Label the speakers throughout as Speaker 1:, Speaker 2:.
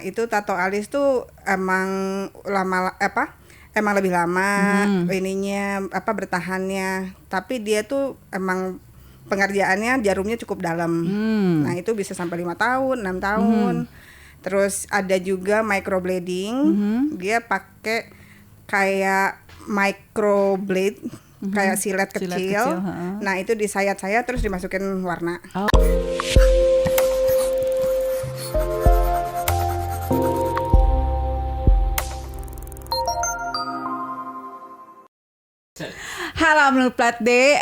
Speaker 1: itu tato alis tuh emang emang lebih lama ininya bertahannya. Tapi dia tuh emang pengerjaannya jarumnya cukup dalam. Nah, itu bisa sampai 5 tahun, 6 tahun. Terus ada juga microblading. Dia pakai kayak microblade, kayak silet kecil. Nah, itu disayat-sayat terus dimasukin warna.
Speaker 2: Halo menurut Plat D,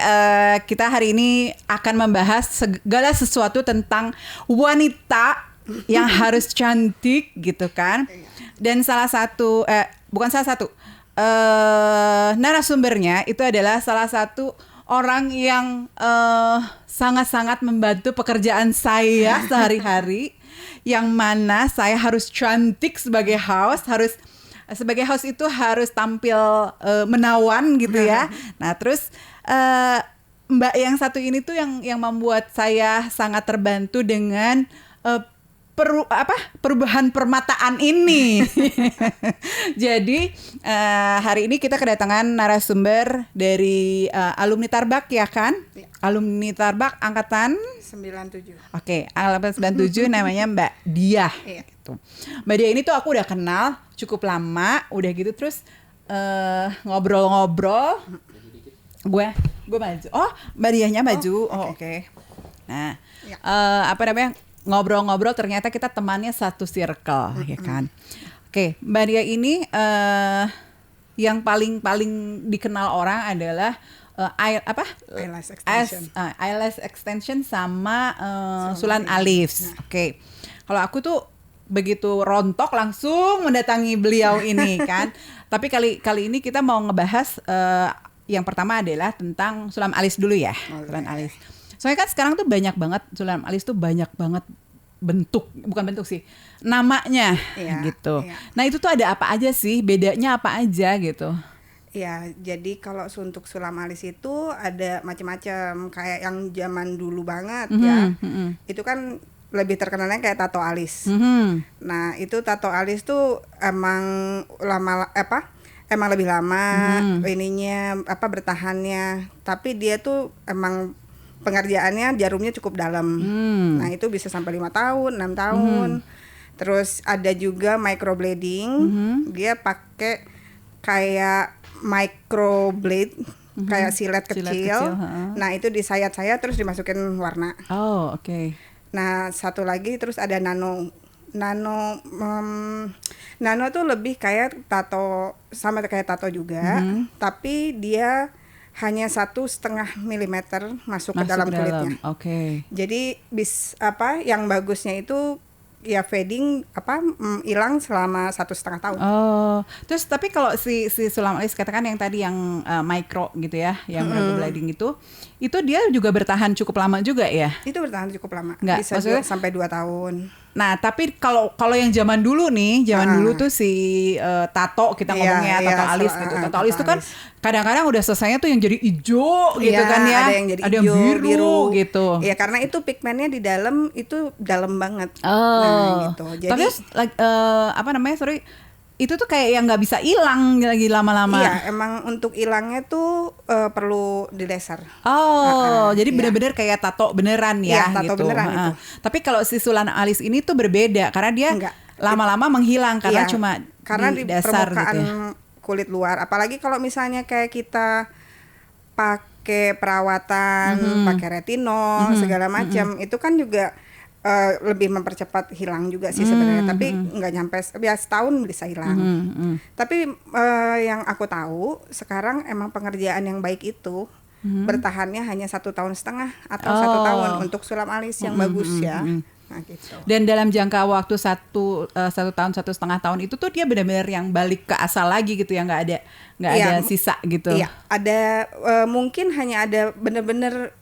Speaker 2: kita hari ini akan membahas segala sesuatu tentang wanita yang harus cantik gitu kan. Dan narasumbernya itu adalah salah satu orang yang sangat-sangat membantu pekerjaan saya sehari-hari. Yang mana saya harus cantik sebagai host, sebagai host itu harus tampil menawan gitu ya. Nah terus Mbak yang satu ini tuh yang membuat saya sangat terbantu dengan perubahan permataan ini. Jadi hari ini kita kedatangan narasumber dari alumni Tarbak ya kan? Ya. Alumni Tarbak angkatan
Speaker 1: 97.
Speaker 2: Oke, angkatan 97 namanya Mbak Diah.
Speaker 1: Iya.
Speaker 2: Gitu. Mbak Diah ini tuh aku udah kenal cukup lama, udah gitu terus ngobrol-ngobrol. Gue maju. Oh, Mbak Diahnya maju. Oke. Nah, ya. Ngobrol-ngobrol ternyata kita temannya satu circle, ya kan. Oke, Mbak Diah ini yang paling dikenal orang adalah eyelash extension sama sulan alis. Oke. Kalau aku tuh begitu rontok langsung mendatangi beliau ini kan. Tapi kali ini kita mau ngebahas yang pertama adalah tentang sulam alis dulu ya. Sulam alis. Soalnya kan sekarang tuh banyak banget sulam alis tuh banyak banget bukan bentuk sih, namanya gitu. Iya. Nah itu tuh ada apa aja sih? Bedanya apa aja gitu?
Speaker 1: Ya, jadi kalau untuk sulam alis itu ada macam-macam. Kayak yang zaman dulu banget itu kan lebih terkenalnya kayak tato alis. Nah, itu tato alis tuh emang lebih lama ininya bertahannya. Tapi dia tuh emang pengerjaannya jarumnya cukup dalam. Nah, itu bisa sampai 5 tahun, 6 tahun. Terus ada juga microblading. Dia pakai kayak microblade, kayak silet kecil. Nah, itu disayat-sayat terus dimasukin warna.
Speaker 2: Oh, oke.
Speaker 1: Nah, satu lagi terus ada nano tuh lebih kayak tato, sama kayak tato juga, tapi dia hanya 1,5 milimeter masuk ke dalam kulitnya.
Speaker 2: Oke.
Speaker 1: Jadi yang bagusnya itu ya fading hilang selama 1,5 tahun.
Speaker 2: Oh, terus tapi kalau si sulam alis katakan yang tadi yang micro gitu ya, yang microblading itu dia juga bertahan cukup lama juga ya?
Speaker 1: Itu bertahan cukup lama.
Speaker 2: Nggak,
Speaker 1: bisa juga sampai 2 tahun.
Speaker 2: Nah, tapi kalau yang zaman dulu nih, dulu tuh si tato kita ngomongnya tato alis gitu. Tato alis itu kan kadang-kadang udah selesainya tuh yang jadi hijau gitu kan ya.
Speaker 1: Ada yang jadi
Speaker 2: ada
Speaker 1: hijau,
Speaker 2: yang biru gitu.
Speaker 1: Iya, karena itu pigmennya di dalam itu dalam banget.
Speaker 2: Nah,
Speaker 1: gitu. Jadi
Speaker 2: itu tuh kayak yang nggak bisa hilang lagi lama-lama.
Speaker 1: Iya, emang untuk hilangnya tuh perlu dilaser.
Speaker 2: Jadi benar-benar kayak tato beneran ya.
Speaker 1: Iya, tato
Speaker 2: gitu.
Speaker 1: beneran itu.
Speaker 2: Tapi kalau si sulan alis ini tuh berbeda karena dia lama-lama menghilang karena cuma di dasar
Speaker 1: permukaan
Speaker 2: gitu ya.
Speaker 1: Kulit luar. Apalagi kalau misalnya kayak kita pakai perawatan, pakai retinol segala macam, itu kan juga lebih mempercepat hilang juga sih sebenarnya, tapi nggak nyampe setahun bisa hilang. Tapi yang aku tahu sekarang emang pengerjaan yang baik itu bertahannya hanya 1,5 tahun atau 1 tahun untuk sulam alis yang bagus ya. Nah, gitu.
Speaker 2: Dan dalam jangka waktu 1 tahun 1,5 tahun itu tuh dia benar-benar yang balik ke asal lagi gitu ya, nggak ada sisa gitu.
Speaker 1: Iya, ada mungkin hanya ada benar-benar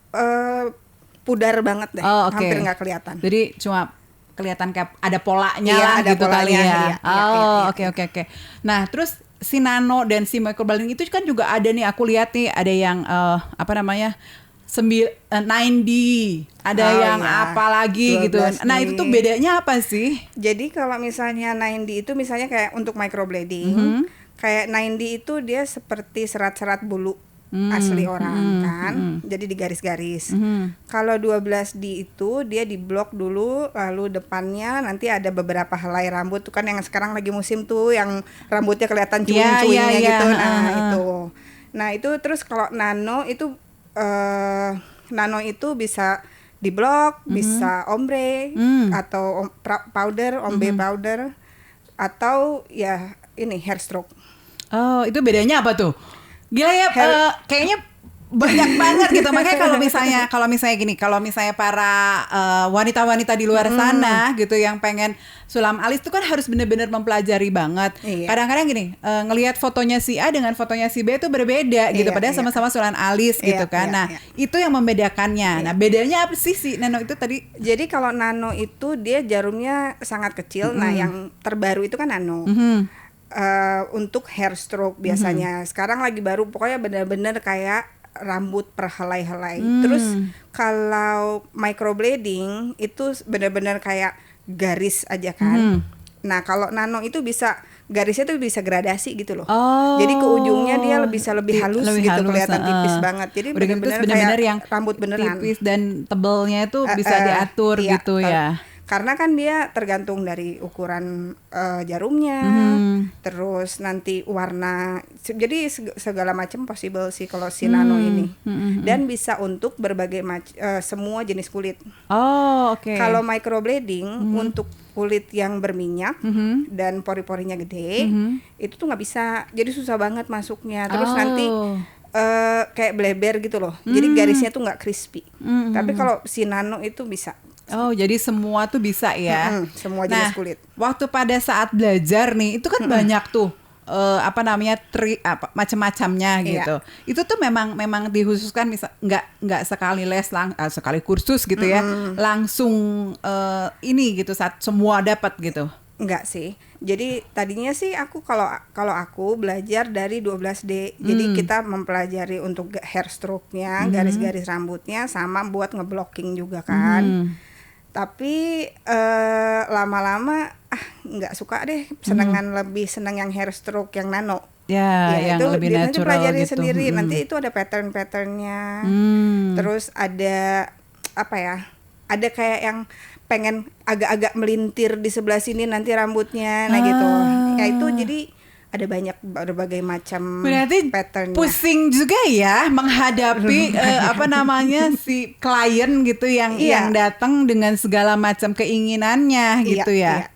Speaker 1: pudar banget deh, hampir nggak kelihatan.
Speaker 2: Jadi cuma kelihatan kayak ada polanya lah ada gitu kali ya. Oke. Nah terus si nano dan si microblading itu kan juga ada nih, aku lihat nih ada yang 9D, ada yang apa lagi gitu. Nah itu tuh bedanya apa sih?
Speaker 1: Jadi kalau misalnya 9D itu misalnya kayak untuk microblading, kayak 9D itu dia seperti serat-serat bulu asli orang kan, jadi digaris-garis. Kalau 12D itu dia diblok dulu, lalu depannya nanti ada beberapa helai rambut tuh kan yang sekarang lagi musim tuh, yang rambutnya kelihatan cuing-cuingnya gitu. Nah itu terus kalau nano itu bisa diblok, bisa ombre atau powder, ombre powder, atau ya ini hair stroke.
Speaker 2: Oh, itu bedanya apa tuh? Gila ya, kayaknya banyak banget gitu. Makanya kalau misalnya gini, kalau misalnya para wanita-wanita di luar sana gitu yang pengen sulam alis itu kan harus benar-benar mempelajari banget. Kadang-kadang gini, ngelihat fotonya si A dengan fotonya si B itu berbeda gitu, padahal sama-sama sulam alis gitu kan. Nah, itu yang membedakannya. Nah, bedanya apa sih si nano itu tadi?
Speaker 1: Jadi kalau nano itu dia jarumnya sangat kecil. Nah, yang terbaru itu kan nano. Untuk hair stroke biasanya. Sekarang lagi baru, pokoknya benar-benar kayak rambut per helai-helai. Terus kalau microblading itu benar-benar kayak garis aja kan. Nah, kalau nano itu bisa garisnya tuh bisa gradasi gitu loh. Jadi ke ujungnya dia bisa lebih halus gitu, kelihatan tipis banget. Jadi benar-benar kayak yang rambut beneran.
Speaker 2: Tipis dan tebalnya itu bisa diatur gitu ya.
Speaker 1: Karena kan dia tergantung dari ukuran jarumnya, terus nanti warna, jadi segala macam possible sih kalau si nano ini. Dan bisa untuk berbagai semua jenis kulit.
Speaker 2: Oke.
Speaker 1: Kalau microblading untuk kulit yang berminyak dan pori-porinya gede, itu tuh nggak bisa, jadi susah banget masuknya. Terus nanti kayak bleber gitu loh. Jadi garisnya tuh nggak crispy. Tapi kalau si nano itu bisa.
Speaker 2: Oh, jadi semua tuh bisa ya.
Speaker 1: Semua jenis kulit.
Speaker 2: Waktu pada saat belajar nih, itu kan banyak tuh macam-macamnya gitu. Itu tuh memang dikhususkan, misal nggak sekali les sekali kursus gitu ya, langsung ini gitu saat semua dapat gitu.
Speaker 1: Enggak sih. Jadi tadinya sih aku kalau aku belajar dari 12D. Jadi kita mempelajari untuk hair stroke-nya, garis-garis rambutnya, sama buat ngeblocking juga kan. Tapi lama-lama nggak suka deh, lebih senang yang hair stroke yang nano.
Speaker 2: Ya yang
Speaker 1: itu
Speaker 2: lebih natural
Speaker 1: pelajari
Speaker 2: gitu.
Speaker 1: Sendiri. Nanti itu ada pattern-patternnya. Terus ada apa ya? Ada kayak yang pengen agak-agak melintir di sebelah sini nanti rambutnya, nah gitu. Ya itu jadi ada banyak berbagai macam patternnya.
Speaker 2: Pusing juga ya menghadapi si klien gitu yang datang dengan segala macam keinginannya gitu ya.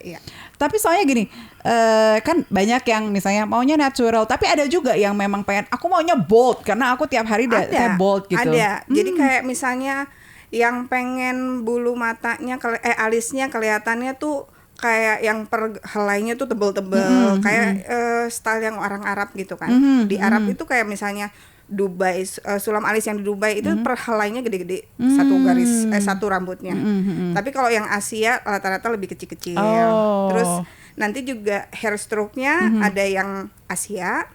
Speaker 2: Tapi soalnya gini, kan banyak yang misalnya maunya natural, tapi ada juga yang memang pengen aku maunya bold karena aku tiap hari kayak bold gitu.
Speaker 1: Ada. Jadi kayak misalnya yang pengen bulu matanya alisnya kelihatannya tuh kayak yang per helainya tuh tebel-tebel, kayak style yang orang Arab gitu kan. Di Arab itu kayak misalnya Dubai, sulam alis yang di Dubai itu per helainya gede-gede, satu garis satu rambutnya. Tapi kalau yang Asia rata-rata lebih kecil-kecil. Terus nanti juga hair stroke-nya ada yang Asia.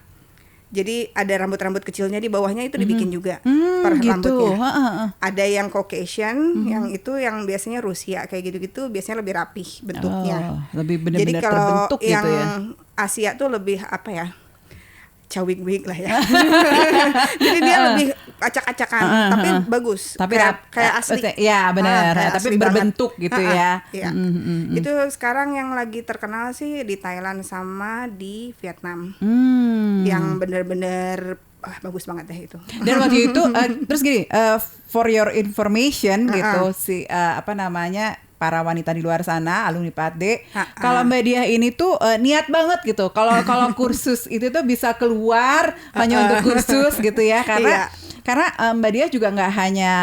Speaker 1: Jadi ada rambut-rambut kecilnya di bawahnya itu dibikin juga per
Speaker 2: gitu.
Speaker 1: rambutnya. Ada yang Caucasian, yang itu yang biasanya Rusia kayak gitu-gitu, biasanya lebih rapih bentuknya.
Speaker 2: Lebih benar-benar terbentuk gitu ya.
Speaker 1: Jadi kalau yang Asia tuh lebih apa ya? Cawik-wik lah ya. Jadi dia lebih acak-acakan, tapi bagus.
Speaker 2: Tapi
Speaker 1: kayak asli.
Speaker 2: Ya benar, tapi berbentuk
Speaker 1: banget.
Speaker 2: gitu ya.
Speaker 1: Iya. Itu sekarang yang lagi terkenal sih di Thailand sama di Vietnam. Yang benar-benar bagus banget deh itu.
Speaker 2: Dan waktu itu terus gini, for your information gitu para wanita di luar sana, alumni PAD, kalau Mbak Diah ini tuh niat banget gitu. Kalau kursus itu tuh bisa keluar hanya untuk kursus gitu ya, karena Mbak Diah juga nggak hanya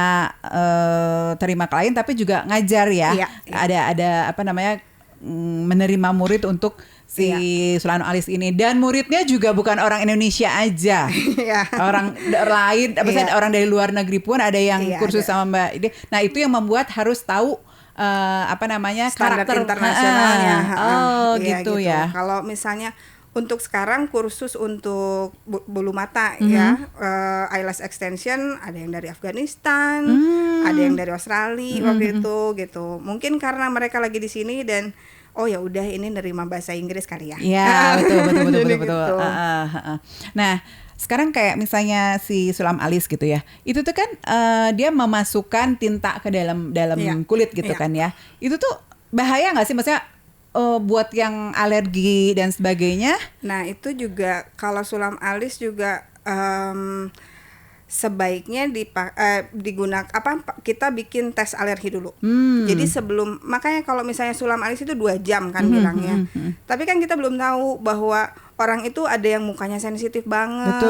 Speaker 2: terima klien tapi juga ngajar ya. Ada menerima murid untuk si Sulano Alis ini, dan muridnya juga bukan orang Indonesia aja, orang lain, orang dari luar negeri pun ada yang kursus sama Mbak ini. Nah itu yang membuat harus tahu
Speaker 1: standar
Speaker 2: karakter
Speaker 1: internasionalnya.
Speaker 2: gitu ya.
Speaker 1: Kalau misalnya Untuk sekarang kursus untuk bulu mata ya, eyelash extension ada yang dari Afghanistan, ada yang dari Australia waktu itu gitu. Mungkin karena mereka lagi di sini dan oh ya udah ini nerima bahasa Inggris kali ya.
Speaker 2: Iya, betul.
Speaker 1: Gitu.
Speaker 2: Nah, sekarang kayak misalnya si sulam alis gitu ya. Itu tuh kan dia memasukkan tinta ke dalam kulit gitu kan ya. Itu tuh bahaya nggak sih, maksudnya buat yang alergi dan sebagainya?
Speaker 1: Nah, itu juga kalau sulam alis juga sebaiknya digunakan kita bikin tes alergi dulu. Jadi sebelum, makanya kalau misalnya sulam alis itu 2 jam kan bilangnya. Tapi kan kita belum tahu bahwa orang itu ada yang mukanya sensitif banget,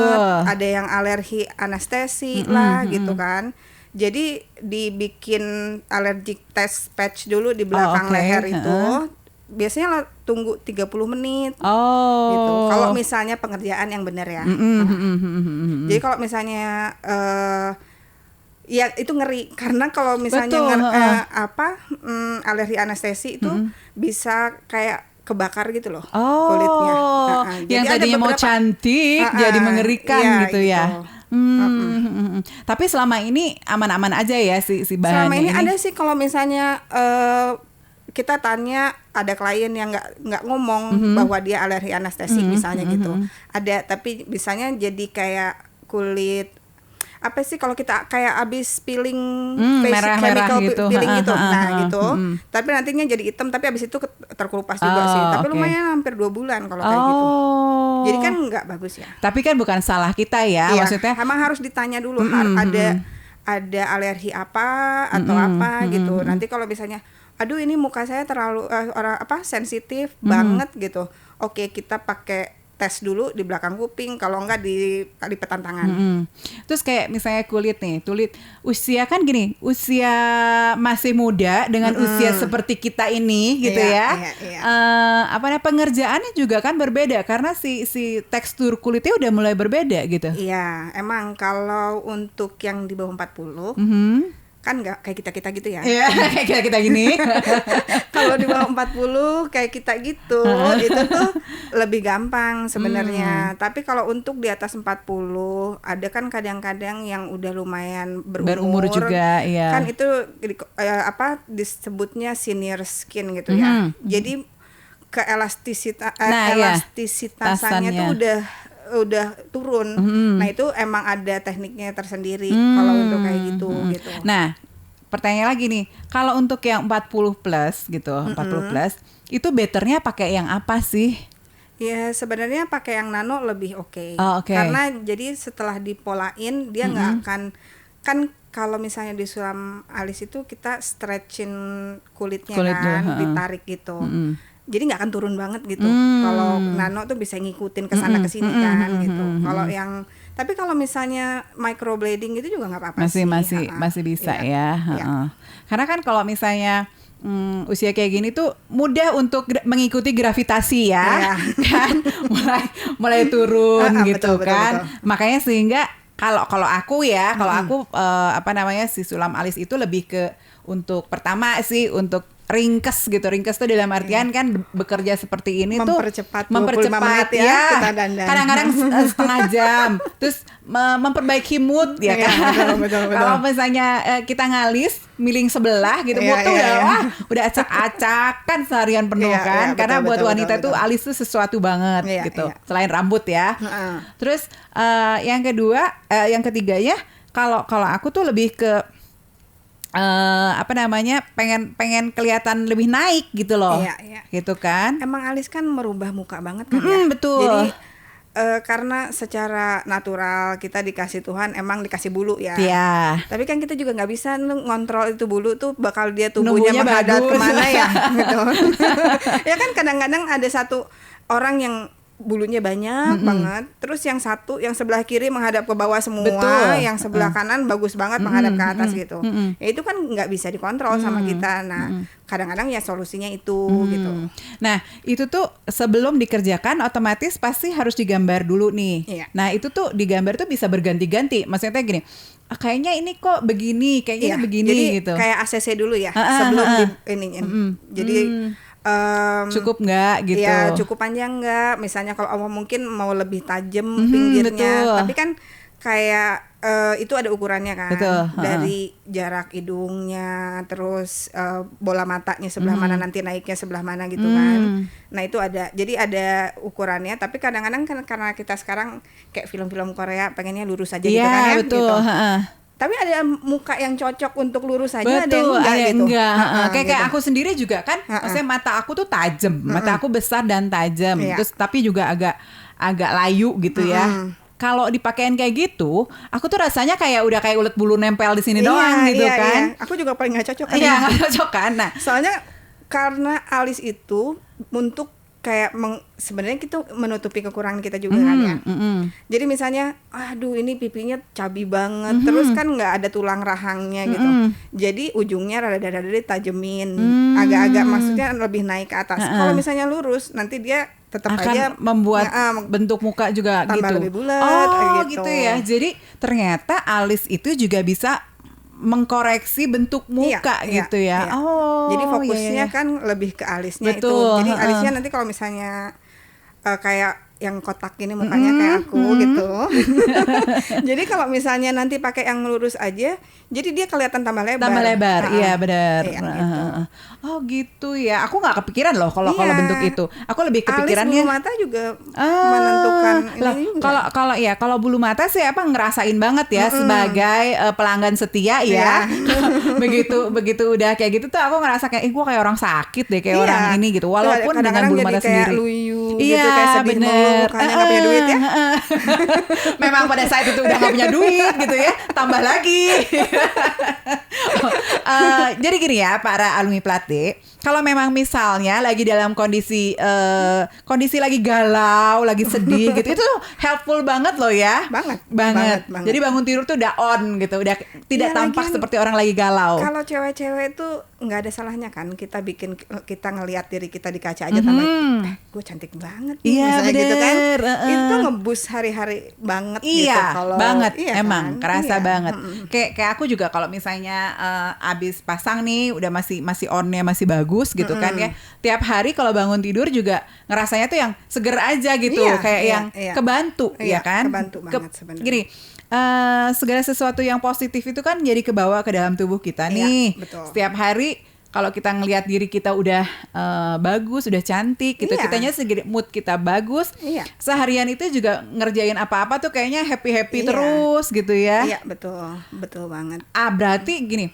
Speaker 1: ada yang alergi anestesi lah gitu kan. Jadi dibikin allergic test patch dulu di belakang leher itu. Biasanya tunggu 30 menit gitu. Kalau misalnya pengerjaan yang benar ya. Jadi kalau misalnya ya itu ngeri karena kalau misalnya alergi anestesi itu bisa kayak kebakar gitu loh kulitnya.
Speaker 2: Yang tadinya mau cantik jadi mengerikan gitu ya. Tapi selama ini aman-aman aja ya si bahannya.
Speaker 1: Selama ini ada sih kalau misalnya kita tanya, ada klien yang nggak ngomong bahwa dia alergi anestesi misalnya gitu. Ada, tapi misalnya jadi kayak kulit apa sih kalau kita kayak abis peeling chemical gitu. Peeling gitu. Gitu. Tapi nantinya jadi hitam, tapi abis itu terkelupas juga sih. Tapi lumayan hampir 2 bulan kalau kayak gitu. Jadi kan nggak bagus ya.
Speaker 2: Tapi kan bukan salah kita ya, maksudnya.
Speaker 1: Emang harus ditanya dulu ada alergi apa atau apa gitu. Nanti kalau misalnya aduh ini muka saya terlalu sensitif banget gitu. Oke, kita pakai tes dulu di belakang kuping, kalau enggak di lipetan tangan.
Speaker 2: Terus kayak misalnya kulit usia kan gini, usia masih muda dengan usia seperti kita ini gitu pengerjaannya juga kan berbeda karena si tekstur kulitnya udah mulai berbeda gitu.
Speaker 1: Iya, emang kalau untuk yang di bawah 40 kan nggak kayak kita gitu ya.
Speaker 2: Iya, kayak kita gini.
Speaker 1: Kalau di bawah 40 kayak kita gitu, itu tuh lebih gampang sebenarnya. Tapi kalau untuk di atas 40, ada kan kadang-kadang yang udah lumayan berumur juga, ya. Kan itu disebutnya senior skin gitu ya. Jadi elastisitasannya tuh udah turun. Nah, itu emang ada tekniknya tersendiri kalau untuk kayak gitu.
Speaker 2: Nah, pertanyaan lagi nih, kalau untuk yang 40 plus gitu, 40 plus, itu betternya pakai yang apa sih?
Speaker 1: Ya, sebenarnya pakai yang nano lebih oke. Karena jadi setelah dipolain dia nggak akan, kan kalau misalnya di sulam alis itu kita stretchin kulitnya kan, ditarik gitu. Jadi nggak akan turun banget gitu. Kalau nano tuh bisa ngikutin kesana kesini kan gitu. Kalau yang tapi kalau misalnya microblading itu juga nggak apa-apa
Speaker 2: masih bisa ya. Karena kan kalau misalnya usia kayak gini tuh mudah untuk mengikuti gravitasi ya, kan mulai turun gitu kan. Betul. Makanya sehingga kalau aku si sulam alis itu lebih ke untuk pertama sih untuk ringkes gitu. Ringkes tuh dalam artian kan bekerja seperti ini
Speaker 1: mempercepat
Speaker 2: ya. Kadang-kadang setengah jam. Terus memperbaiki mood ya kan. Betul. Kalau misalnya kita ngalis miling sebelah gitu, mood tuh udah acak-acakan seharian penuh kan. Karena buat wanita tuh alis tuh sesuatu banget gitu. Selain rambut ya. Terus yang ketiganya kalau aku tuh lebih ke pengen kelihatan lebih naik gitu loh. Gitu kan.
Speaker 1: Emang alis kan merubah muka banget kan ya.
Speaker 2: Betul.
Speaker 1: Jadi karena secara natural kita dikasih Tuhan emang dikasih bulu ya. Tapi kan kita juga nggak bisa ngontrol itu bulu tuh bakal dia tumbuhnya menghadap kemana ya gitu. Ya kan kadang-kadang ada satu orang yang bulunya banyak banget, terus yang sebelah kiri menghadap ke bawah semua, yang sebelah kanan bagus banget menghadap ke atas gitu. Ya itu kan nggak bisa dikontrol sama kita. Nah, kadang-kadang ya solusinya itu gitu.
Speaker 2: Nah, itu tuh sebelum dikerjakan otomatis pasti harus digambar dulu nih. Nah, itu tuh digambar tuh bisa berganti-ganti. Maksudnya gini, kayaknya ini kok begini, kayaknya ini begini
Speaker 1: jadi
Speaker 2: gitu.
Speaker 1: Kayak ACC dulu ya sebelum Jadi
Speaker 2: Cukup nggak gitu?
Speaker 1: Ya cukup panjang nggak? Misalnya kalau mungkin mau lebih tajam
Speaker 2: betul.
Speaker 1: pinggirnya, tapi kan kayak itu ada ukurannya kan,
Speaker 2: Betul,
Speaker 1: dari jarak hidungnya, terus bola matanya sebelah mana nanti naiknya sebelah mana gitu kan. Nah itu ada, jadi ada ukurannya. Tapi kadang-kadang kan karena kita sekarang kayak film-film Korea pengennya lurus aja gitu kan ya,
Speaker 2: betul.
Speaker 1: gitu. Tapi ada muka yang cocok untuk lurus aja,
Speaker 2: Betul,
Speaker 1: ada yang enggak gitu.
Speaker 2: Kayak
Speaker 1: gitu.
Speaker 2: aku sendiri juga kan, maksudnya mata aku tuh tajam, mata aku besar dan tajam, terus tapi juga agak layu gitu ya. Kalau dipakein kayak gitu, aku tuh rasanya kayak udah kayak ulet bulu nempel di sini doang gitu kan.
Speaker 1: Aku juga paling nggak cocok kan.
Speaker 2: Iya, nggak cocok kan. Nah,
Speaker 1: soalnya karena alis itu untuk kayak sebenarnya kita menutupi kekurangan kita juga kan ya. Jadi misalnya, aduh ini pipinya cabi banget, terus kan nggak ada tulang rahangnya gitu. Jadi ujungnya rada-rada ditajemin, agak-agak maksudnya lebih naik ke atas. Kalau misalnya lurus, nanti dia tetap
Speaker 2: akan
Speaker 1: aja
Speaker 2: membuat bentuk muka juga
Speaker 1: tambah
Speaker 2: gitu.
Speaker 1: lebih bulat.
Speaker 2: Gitu ya. Jadi ternyata alis itu juga bisa mengkoreksi bentuk muka gitu ya.
Speaker 1: Iya. Jadi fokusnya kan lebih ke alisnya.
Speaker 2: Betul.
Speaker 1: Itu. Jadi alisnya nanti kalau misalnya kayak yang kotak ini mukanya kayak aku gitu. Jadi kalau misalnya nanti pakai yang lurus aja, jadi dia kelihatan tambah lebar.
Speaker 2: Tambah lebar, iya benar.
Speaker 1: Iya, gitu.
Speaker 2: Oh gitu ya. Aku nggak kepikiran loh kalau bentuk itu. Aku lebih kepikirannya.
Speaker 1: Alis bulu mata juga menentukan ini juga.
Speaker 2: Kalau bulu mata sih ngerasain banget ya sebagai pelanggan setia ya. begitu udah kayak gitu tuh aku ngerasa kayak gue kayak orang sakit deh, kayak orang ini gitu. Walaupun dengan bulu mata sendiri.
Speaker 1: Kayak luyu gitu, kayak sedih mulu, mukanya nggak punya duit ya.
Speaker 2: Memang pada saat itu udah nggak punya duit gitu ya, tambah lagi. Jadi gini ya para alumni Plate, kalau memang misalnya lagi dalam kondisi lagi galau, lagi sedih gitu, itu helpful banget loh ya. Banget. Jadi bangun tidur tuh udah on gitu, udah tidak tampak seperti orang lagi galau.
Speaker 1: Kalau cewek-cewek tuh nggak ada salahnya kan kita ngelihat diri kita di kaca aja tambah gue cantik banget nih, misalnya gitu kan. Itu ngebus hari-hari banget gitu. Kalau
Speaker 2: banget emang kan? Kerasa banget. Kayak aku juga kalau misalnya abis pasang nih udah masih onnya masih bagus gitu kan ya. Tiap hari kalau bangun tidur juga ngerasanya tuh yang seger aja gitu, kayak kebantu ya kan.
Speaker 1: Kebantu banget sebenarnya.
Speaker 2: Gini, segala sesuatu yang positif itu kan jadi kebawa ke dalam tubuh kita nih.
Speaker 1: Betul.
Speaker 2: Setiap hari kalau kita ngelihat diri kita udah bagus, udah cantik gitu, kitanya mood kita bagus. Seharian itu juga ngerjain apa-apa tuh kayaknya happy terus gitu ya.
Speaker 1: Iya, betul banget.
Speaker 2: Berarti gini,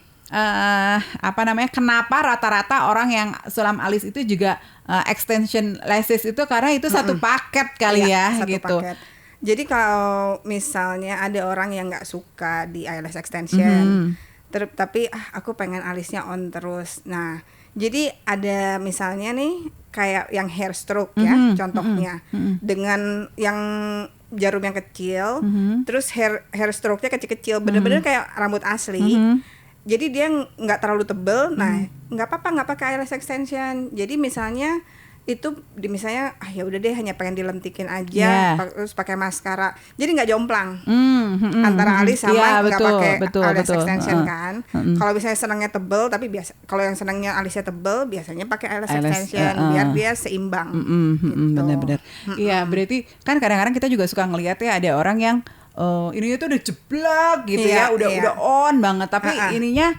Speaker 2: kenapa rata-rata orang yang sulam alis itu juga extension lashes itu karena itu satu paket kali
Speaker 1: satu
Speaker 2: gitu.
Speaker 1: Paket. Jadi kalau misalnya ada orang yang nggak suka di eyelash extension, tapi aku pengen alisnya on terus. Nah, jadi ada misalnya nih kayak yang hair stroke ya, contohnya dengan yang jarum yang kecil, terus hair stroke-nya kecil-kecil, bener-bener kayak rambut asli. Jadi dia nggak terlalu tebel. Nah, nggak apa-apa nggak pakai eyelash extension. Jadi misalnya itu misalnya ya udah deh hanya pengen dilentikin aja, terus pakai maskara, jadi nggak jomplang antara alis sama nggak pakai eyelash extension kan. Kalau misalnya senangnya tebel, tapi kalau yang senangnya alisnya tebel biasanya pakai eyelash extension biar dia seimbang. Gitu.
Speaker 2: Benar-benar. Iya, berarti kan kadang-kadang kita juga suka ngelihat ya ada orang yang ininya tuh udah jeblak gitu udah on banget, tapi ininya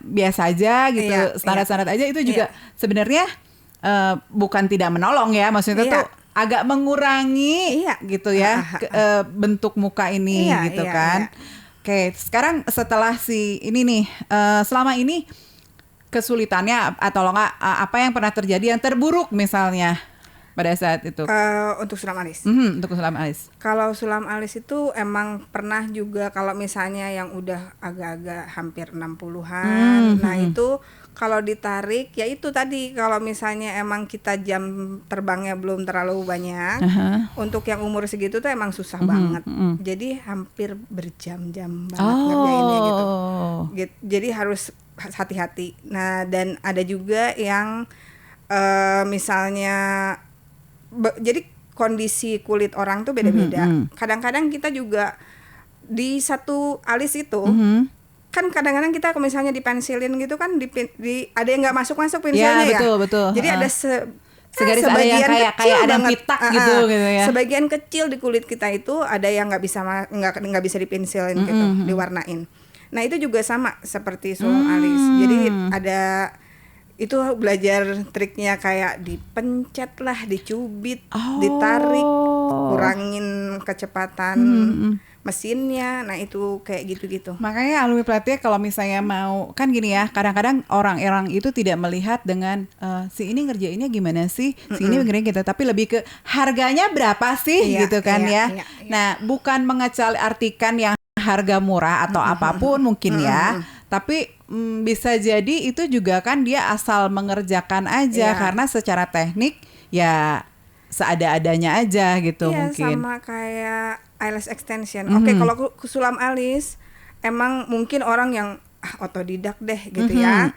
Speaker 2: biasa aja gitu, standar-standar aja. Itu juga sebenarnya bukan tidak menolong ya, maksudnya tuh agak mengurangi gitu ya bentuk muka ini gitu kan. Oke, sekarang setelah ini nih, selama ini kesulitannya atau enggak apa yang pernah terjadi yang terburuk misalnya pada saat itu?
Speaker 1: Untuk sulam alis.
Speaker 2: Untuk sulam alis.
Speaker 1: Kalau sulam alis itu emang pernah juga kalau misalnya yang udah agak-agak hampir 60-an. Nah, itu kalau ditarik ya itu tadi, kalau misalnya emang kita jam terbangnya belum terlalu banyak, untuk yang umur segitu tuh emang susah banget. Jadi hampir berjam-jam banget ngerjainnya gitu. Jadi harus hati-hati. Nah, dan ada juga yang misalnya jadi kondisi kulit orang tuh beda-beda. Kadang-kadang kita juga di satu alis itu kan kadang-kadang kita kalau misalnya dipensilin gitu kan ada yang nggak masuk pensilnya ya.
Speaker 2: Betul.
Speaker 1: Jadi ada
Speaker 2: segaris ada yang kayak ada yang pitak gitu ya.
Speaker 1: Sebagian kecil di kulit kita itu ada yang nggak bisa dipensilin gitu, diwarnain. Nah itu juga sama seperti sulam alis. Jadi ada itu belajar triknya kayak dipencet lah, dicubit, ditarik, kurangin kecepatan mesinnya. Nah itu kayak gitu-gitu.
Speaker 2: Makanya alumni Platia kalau misalnya mau, kan gini ya, kadang-kadang orang-orang itu tidak melihat dengan si ini ngerjainnya gimana sih, si ini begini gitu, tapi lebih ke harganya berapa sih gitu kan ya. Nah bukan artikan yang harga murah atau apapun mungkin ya, tapi bisa jadi itu juga kan dia asal mengerjakan aja karena secara teknik ya seada-adanya aja gitu mungkin.
Speaker 1: Sama kayak eyelash extension. Oke, kalau sulam alis emang mungkin orang yang otodidak deh gitu ya.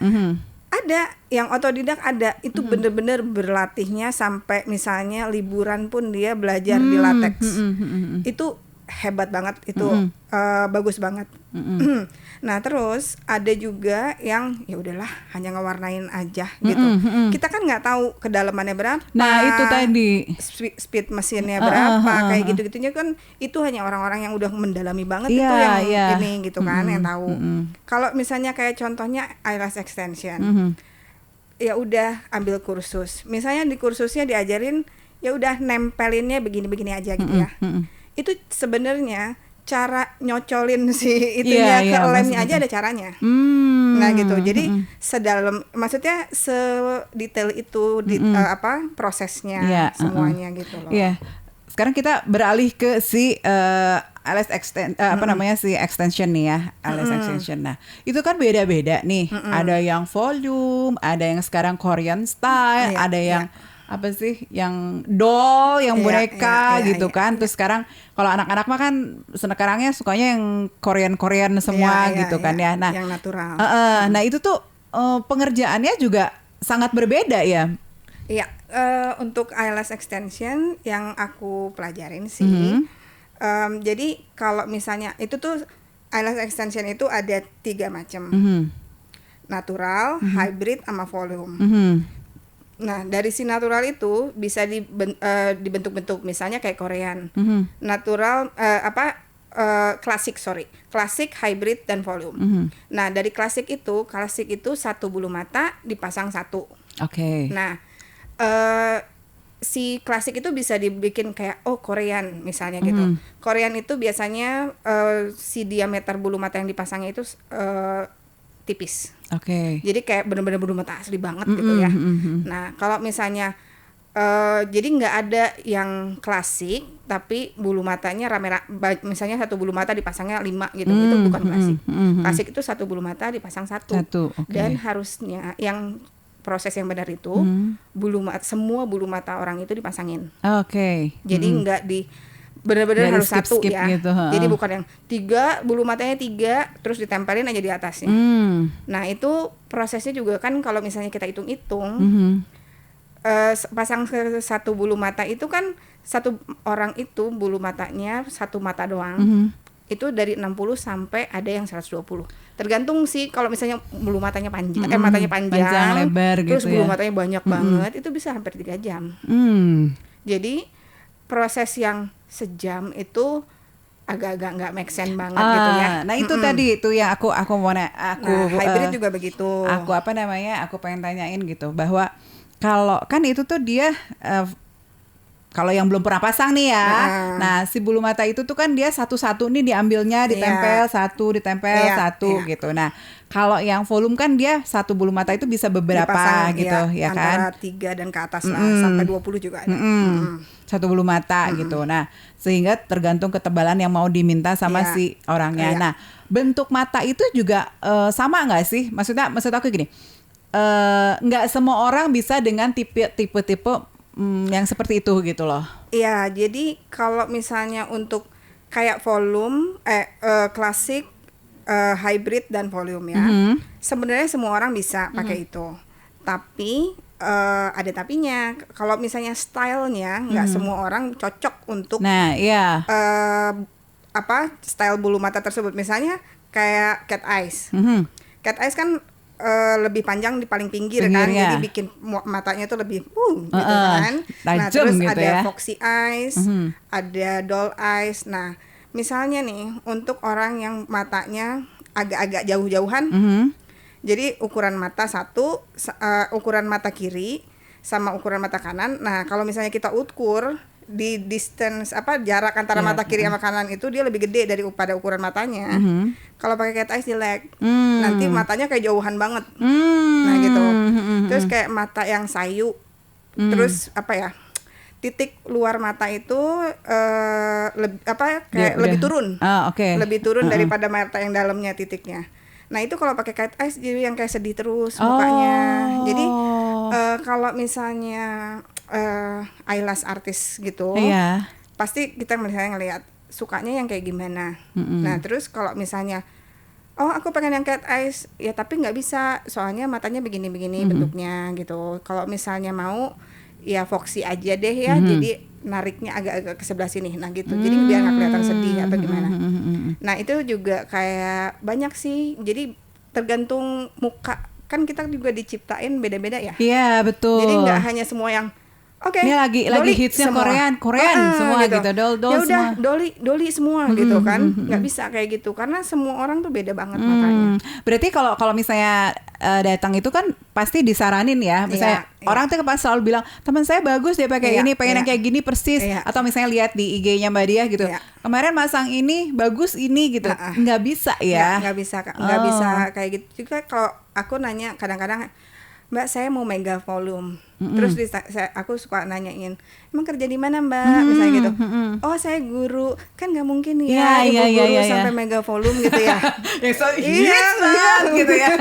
Speaker 1: Ada yang otodidak, ada itu bener-bener berlatihnya sampai misalnya liburan pun dia belajar di latex. Itu hebat banget, itu bagus banget. Nah terus ada juga yang ya udahlah hanya ngewarnain aja gitu. Kita kan nggak tahu kedalamannya berapa.
Speaker 2: Nah itu tadi
Speaker 1: speed mesinnya berapa, kayak gitu-gitunya kan itu hanya orang-orang yang udah mendalami banget itu yang ini gitu kan yang tahu. Kalau misalnya kayak contohnya eyelash extension, ya udah ambil kursus. Misalnya di kursusnya diajarin ya udah nempelinnya begini-begini aja gitu ya. Itu sebenarnya cara nyocolin si itunya ke lemnya aja ada caranya. Nah gitu. Jadi maksudnya sedetail itu prosesnya semuanya gitu loh.
Speaker 2: Sekarang kita beralih ke si eyelash si extension nih ya, eyelash extension. Nah, itu kan beda-beda nih. Ada yang volume, ada yang sekarang Korean style, ada yang apa sih yang doll, yang boneka gitu kan. Terus sekarang kalau anak-anak mah kan sekarangnya sukanya yang Korean semua gitu kan ya. Nah,
Speaker 1: yang natural.
Speaker 2: Nah itu tuh pengerjaannya juga sangat berbeda ya.
Speaker 1: Iya, untuk eyelash extension yang aku pelajarin sih, jadi kalau misalnya itu tuh eyelash extension itu ada 3 macam, natural, hybrid, sama volume. Nah dari si natural itu bisa dibentuk-bentuk, misalnya kayak Korean, natural klasik, hybrid, dan volume. Nah dari klasik itu satu bulu mata dipasang satu. Nah si klasik itu bisa dibikin kayak Korean misalnya gitu. Korean itu biasanya si diameter bulu mata yang dipasangnya itu tipis. Jadi kayak benar-benar bulu mata asli banget gitu ya. Nah kalau misalnya jadi nggak ada yang klasik tapi bulu matanya misalnya satu bulu mata dipasangnya 5 gitu, itu bukan klasik. Klasik itu satu bulu mata dipasang satu. Dan harusnya yang proses yang benar itu semua bulu mata orang itu dipasangin. Jadi nggak benar-benar harus satu ya gitu, jadi bukan yang 3 bulu matanya 3 terus ditempelin aja di atasnya. Nah itu prosesnya juga kan kalau misalnya kita hitung-hitung, pasang satu bulu mata itu kan satu orang itu bulu matanya satu mata doang, itu dari 60 sampai ada yang 120, tergantung sih. Kalau misalnya bulu matanya panjang, matanya panjang lebar terus gitu bulu matanya banyak banget, itu bisa hampir 3 jam. Jadi proses yang sejam itu agak-agak nggak make sense banget gitu ya.
Speaker 2: Nah itu tadi itu yang aku mau
Speaker 1: hybrid juga begitu.
Speaker 2: Aku pengen tanyain gitu bahwa kalau kan itu tuh dia kalau yang belum pernah pasang nih ya, nah si bulu mata itu tuh kan dia satu-satu nih diambilnya, ditempel satu gitu. Nah kalau yang volume kan dia satu bulu mata itu bisa beberapa dipasang, gitu ya kan?
Speaker 1: Antara 3 dan ke atas lah, sampai 20 juga ada.
Speaker 2: Satu bulu mata gitu. Nah sehingga tergantung ketebalan yang mau diminta sama si orangnya. Nah bentuk mata itu juga sama nggak sih? Maksud aku gini, nggak semua orang bisa dengan tipe yang seperti itu gitu loh.
Speaker 1: Iya, jadi kalau misalnya untuk kayak volume, klasik, hybrid dan volume ya, sebenarnya semua orang bisa pakai itu. Tapi ada tapinya. Kalau misalnya stylenya nggak semua orang cocok untuk style bulu mata tersebut. Misalnya kayak cat eyes. Cat eyes kan lebih panjang di paling pinggir kan, jadi bikin matanya tuh lebih gitu kan. Nah terus
Speaker 2: gitu
Speaker 1: ada foxy eyes, ada doll eyes. Nah misalnya nih untuk orang yang matanya agak-agak jauh-jauhan, jadi ukuran mata satu, ukuran mata kiri sama ukuran mata kanan. Nah kalau misalnya kita ukur di distance jarak antara mata kiri sama kanan itu dia lebih gede daripada ukuran matanya. Kalau pakai cat eyes jelek, nanti matanya kayak jauhan banget. Nah gitu. Terus kayak mata yang sayu, terus titik luar mata itu lebih turun, lebih turun daripada mata yang dalamnya titiknya. Nah itu kalau pakai cat eyes jadi yang kayak sedih terus mukanya. Jadi kalau misalnya eyelash artist gitu, pasti kita misalnya ngelihat sukanya yang kayak gimana. Nah terus kalau misalnya aku pengen yang cat eyes, ya tapi nggak bisa soalnya matanya begini-begini bentuknya gitu. Kalau misalnya mau ya foxy aja deh ya, jadi nariknya agak-agak ke sebelah sini, nah gitu. Jadi biar nggak kelihatan sedih atau gimana. Nah itu juga kayak banyak sih. Jadi tergantung muka, kan kita juga diciptain beda-beda ya.
Speaker 2: Iya betul.
Speaker 1: Jadi nggak hanya semua yang
Speaker 2: ini lagi hitsnya Korean semua gitu. Doll
Speaker 1: ya udah
Speaker 2: semua.
Speaker 1: Dolly semua gitu kan. Nggak bisa kayak gitu karena semua orang tuh beda banget makanya.
Speaker 2: Berarti kalau misalnya datang itu kan pasti disaranin ya. Misalnya orang tuh kan selalu bilang teman saya bagus dia pakai ini, pengen yang kayak gini persis. Atau misalnya lihat di IG-nya Mbak Diah gitu. Kemarin masang ini bagus ini gitu. Nggak bisa ya.
Speaker 1: Nggak bisa kayak gitu juga. Kalau aku nanya kadang-kadang, Mbak saya mau mega volume, terus aku suka nanyain, emang kerja di mana Mbak, misalnya gitu. Oh saya guru, kan nggak mungkin ya guru sampai mega volume gitu ya.
Speaker 2: Yang so gitu ya.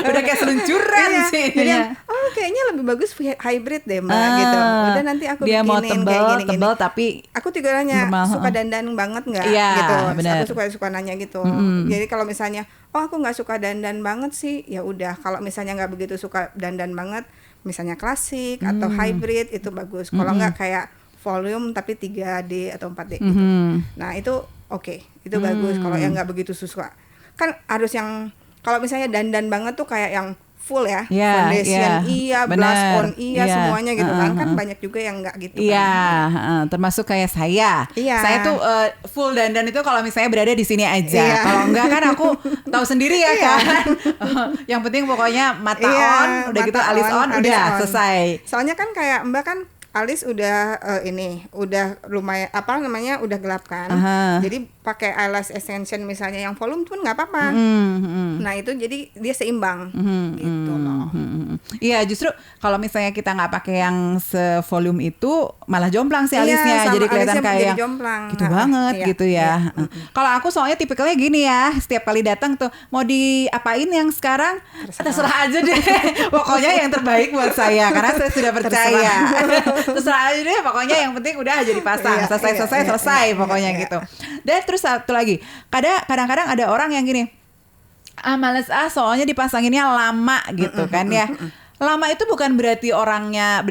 Speaker 2: Udah kayak seluncuran sih.
Speaker 1: Jadi kayaknya lebih bagus hybrid deh Mbak gitu. Udah nanti aku
Speaker 2: dia
Speaker 1: bikinin
Speaker 2: mau
Speaker 1: kayak gini.
Speaker 2: Tapi
Speaker 1: aku juga nanya suka dandan banget nggak gitu.
Speaker 2: Bener.
Speaker 1: Aku suka nanya gitu. Jadi kalau misalnya aku nggak suka dandan banget sih, ya udah. Kalau misalnya nggak begitu suka dandan banget, misalnya klasik atau hybrid itu bagus. Kalau nggak kayak volume tapi 3D atau 4D gitu. Nah itu oke, itu bagus. Kalau yang nggak begitu suka, kan harus yang kalau misalnya dandan banget tuh kayak yang full ya, foundation blush on semuanya gitu kan banyak juga yang nggak gitu kan.
Speaker 2: Termasuk kayak saya tuh full dandan itu kalau misalnya berada di sini aja. Kalau enggak kan aku tahu sendiri ya kan. Yang penting pokoknya mata on, udah gitu alis on, udah selesai.
Speaker 1: Soalnya kan kayak Mbak kan alis udah udah lumayan udah gelap kan. Jadi pakai eyelash extension misalnya yang volume pun nggak apa-apa. Nah itu jadi dia seimbang gitu loh.
Speaker 2: Iya justru kalau misalnya kita nggak pakai yang sevolume itu malah jomplang sih alisnya, jadi kelihatan kayak yang gitu banget gitu ya. Kalau aku soalnya tipikalnya gini ya, setiap kali datang tuh mau diapain yang sekarang terserah aja deh. Pokoknya yang terbaik buat saya karena saya sudah percaya. Terserah aja deh, pokoknya yang penting udah aja dipasang. Selesai pokoknya gitu. Dan terus satu lagi, kadang-kadang ada orang yang gini, males soalnya dipasanginnya lama gitu kan ya. Lama itu bukan berarti orangnya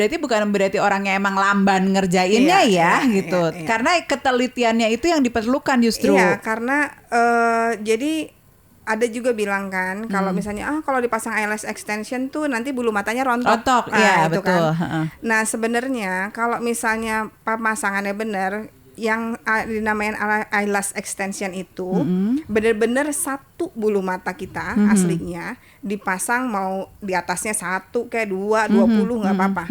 Speaker 2: emang lamban ngerjainnya gitu. Karena ketelitiannya itu yang diperlukan justru.
Speaker 1: Iya, karena jadi ada juga bilang kan kalau misalnya kalau dipasang eyelash extension tuh nanti bulu matanya rontok.
Speaker 2: Iya betul.
Speaker 1: Kan. Nah sebenarnya kalau misalnya pemasangannya benar, yang dinamain eyelash extension itu benar-benar satu bulu mata kita aslinya dipasang, mau di atasnya 1 kayak 2, 20 nggak apa-apa.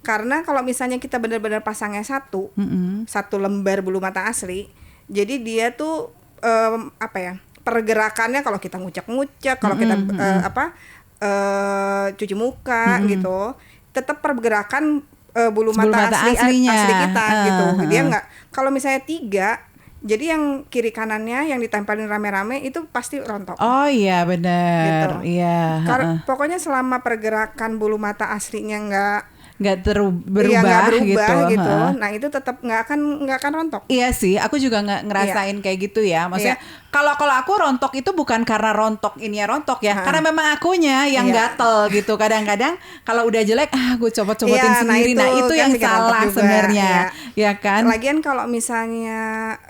Speaker 1: Karena kalau misalnya kita benar-benar pasangnya satu lembar bulu mata asli, jadi dia tuh pergerakannya kalau kita ngucek-ngucek, kalau kita cuci muka gitu, tetap pergerakan bulu mata asli kita gitu. Dia nggak, kalau misalnya 3, jadi yang kiri kanannya yang ditempelin rame-rame itu pasti rontok.
Speaker 2: Oh iya benar.
Speaker 1: Gitu.
Speaker 2: Iya.
Speaker 1: Pokoknya selama pergerakan bulu mata aslinya nggak
Speaker 2: berubah gitu.
Speaker 1: Nah itu tetap nggak akan rontok.
Speaker 2: Iya sih, aku juga nggak ngerasain kayak gitu ya. Maksudnya kalau aku rontok itu bukan karena rontok ini ya rontok ya, karena memang akunya yang gatel gitu. Kadang-kadang kalau udah jelek, gue copot-copotin sendiri. Nah itu yang salah sebenarnya, ya kan?
Speaker 1: Lagian kalau misalnya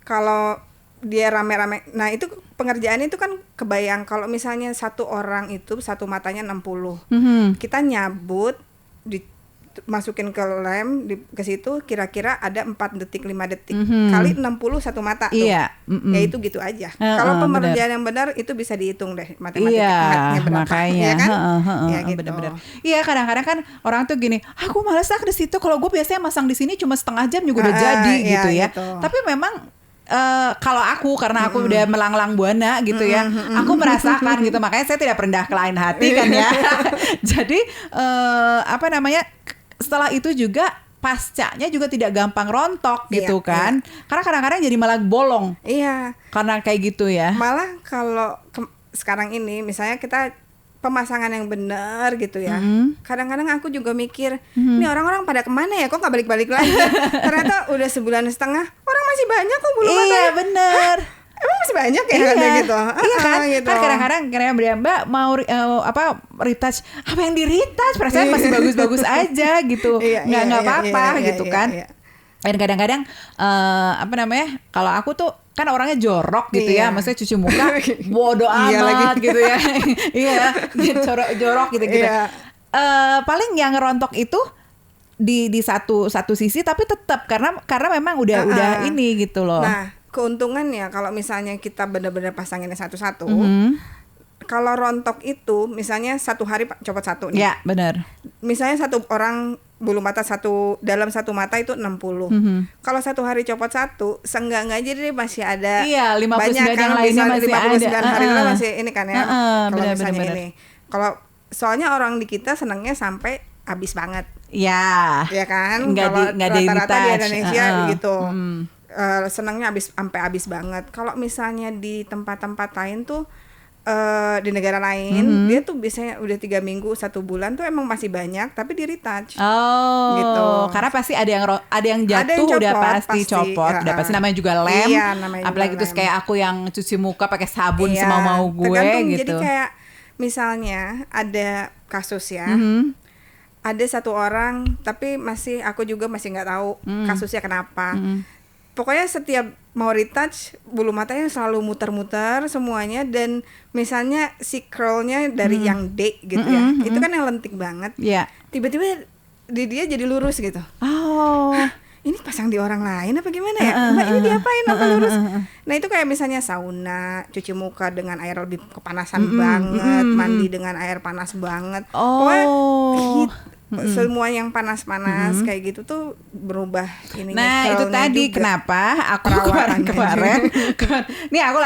Speaker 1: kalau dia rame-rame. Nah, itu pengerjaannya itu kan kebayang kalau misalnya satu orang itu satu matanya 60. Kita nyabut masukin ke lem ke situ kira-kira ada 4 detik 5 detik kali 60 satu mata tuh.
Speaker 2: Iya.
Speaker 1: Ya itu gitu aja. Kalau pengerjaan yang benar itu bisa dihitung deh matematikanya berapa.
Speaker 2: Makanya.
Speaker 1: Ya kan? Ya gitu.
Speaker 2: Bener-bener. Iya, kadang-kadang kan orang tuh gini, aku malas di situ. Kalau gue biasanya masang di sini cuma setengah jam juga udah jadi gitu ya.
Speaker 1: Gitu.
Speaker 2: Tapi memang kalau aku karena aku udah melanglang buana gitu ya, aku merasakan gitu, makanya saya tidak rendah ke lain hati kan ya. Jadi apa namanya, setelah itu juga pascanya juga tidak gampang rontok gitu kan, karena kadang-kadang jadi malah bolong.
Speaker 1: Iya.
Speaker 2: Karena kayak gitu ya.
Speaker 1: Malah kalau sekarang ini misalnya kita pemasangan yang benar gitu ya. Kadang-kadang aku juga mikir, ini orang-orang pada kemana ya? Kok nggak balik-balik lagi? Ternyata udah sebulan setengah, orang masih banyak kok bulu matanya.
Speaker 2: Iya bener.
Speaker 1: Emang masih banyak ya ada gitu?
Speaker 2: Iya kan?
Speaker 1: Gitu.
Speaker 2: Kan kadang-kadang Mbak mau retouch, apa yang di retouch? Perasaan masih bagus-bagus aja gitu. Nggak apa-apa gitu kan. Dan kadang-kadang apa namanya, kalau aku tuh kan orangnya jorok gitu ya, maksudnya cuci muka bodo amat gitu ya. Iya, jorok gitu. Paling yang rontok itu di satu sisi, tapi tetap karena memang udah ini gitu loh.
Speaker 1: Nah, keuntungannya kalau misalnya kita benar-benar pasanginnya satu-satu, kalau rontok itu misalnya satu hari copot satu nih.
Speaker 2: Ya, benar.
Speaker 1: Misalnya satu orang bulu mata dalam satu mata itu 60. Kalau satu hari copot satu, seenggak-enggaknya jadi masih ada banyak kan,
Speaker 2: yang lainnya masih
Speaker 1: 59
Speaker 2: ada.
Speaker 1: hari itu masih ini kan ya. Kalau misalnya
Speaker 2: bener.
Speaker 1: ini. Kalau soalnya orang di kita senangnya sampai habis banget.
Speaker 2: Ya.
Speaker 1: Ya kan?
Speaker 2: Kalau
Speaker 1: rata-rata di Indonesia gitu. Senangnya sampai habis banget. Kalau misalnya di tempat-tempat lain tuh di negara lain dia tuh biasanya udah 3 minggu 1 bulan tuh emang masih banyak tapi di retouch. Gitu.
Speaker 2: Karena pasti ada yang jatuh,
Speaker 1: copot,
Speaker 2: udah pasti copot, udah pasti namanya juga lem. Apalagi terus kayak aku yang cuci muka pakai sabun semau-mau gue gitu.
Speaker 1: Jadi kayak misalnya ada kasus ya. Ada satu orang tapi aku juga masih nggak tahu kasusnya kenapa. Pokoknya setiap mau retouch bulu matanya selalu muter-muter semuanya, dan misalnya si curlnya dari yang D gitu ya, itu kan yang lentik banget. Tiba-tiba di dia jadi lurus gitu. Ini pasang di orang lain apa gimana ya? Mbak, ini diapain apa lurus? Nah itu kayak misalnya sauna, cuci muka dengan air lebih kepanasan banget, mandi dengan air panas banget. Pokoknya semua yang panas-panas kayak gitu tuh berubah ini.
Speaker 2: Nah itu tadi juga. Kenapa aku kemarin nih aku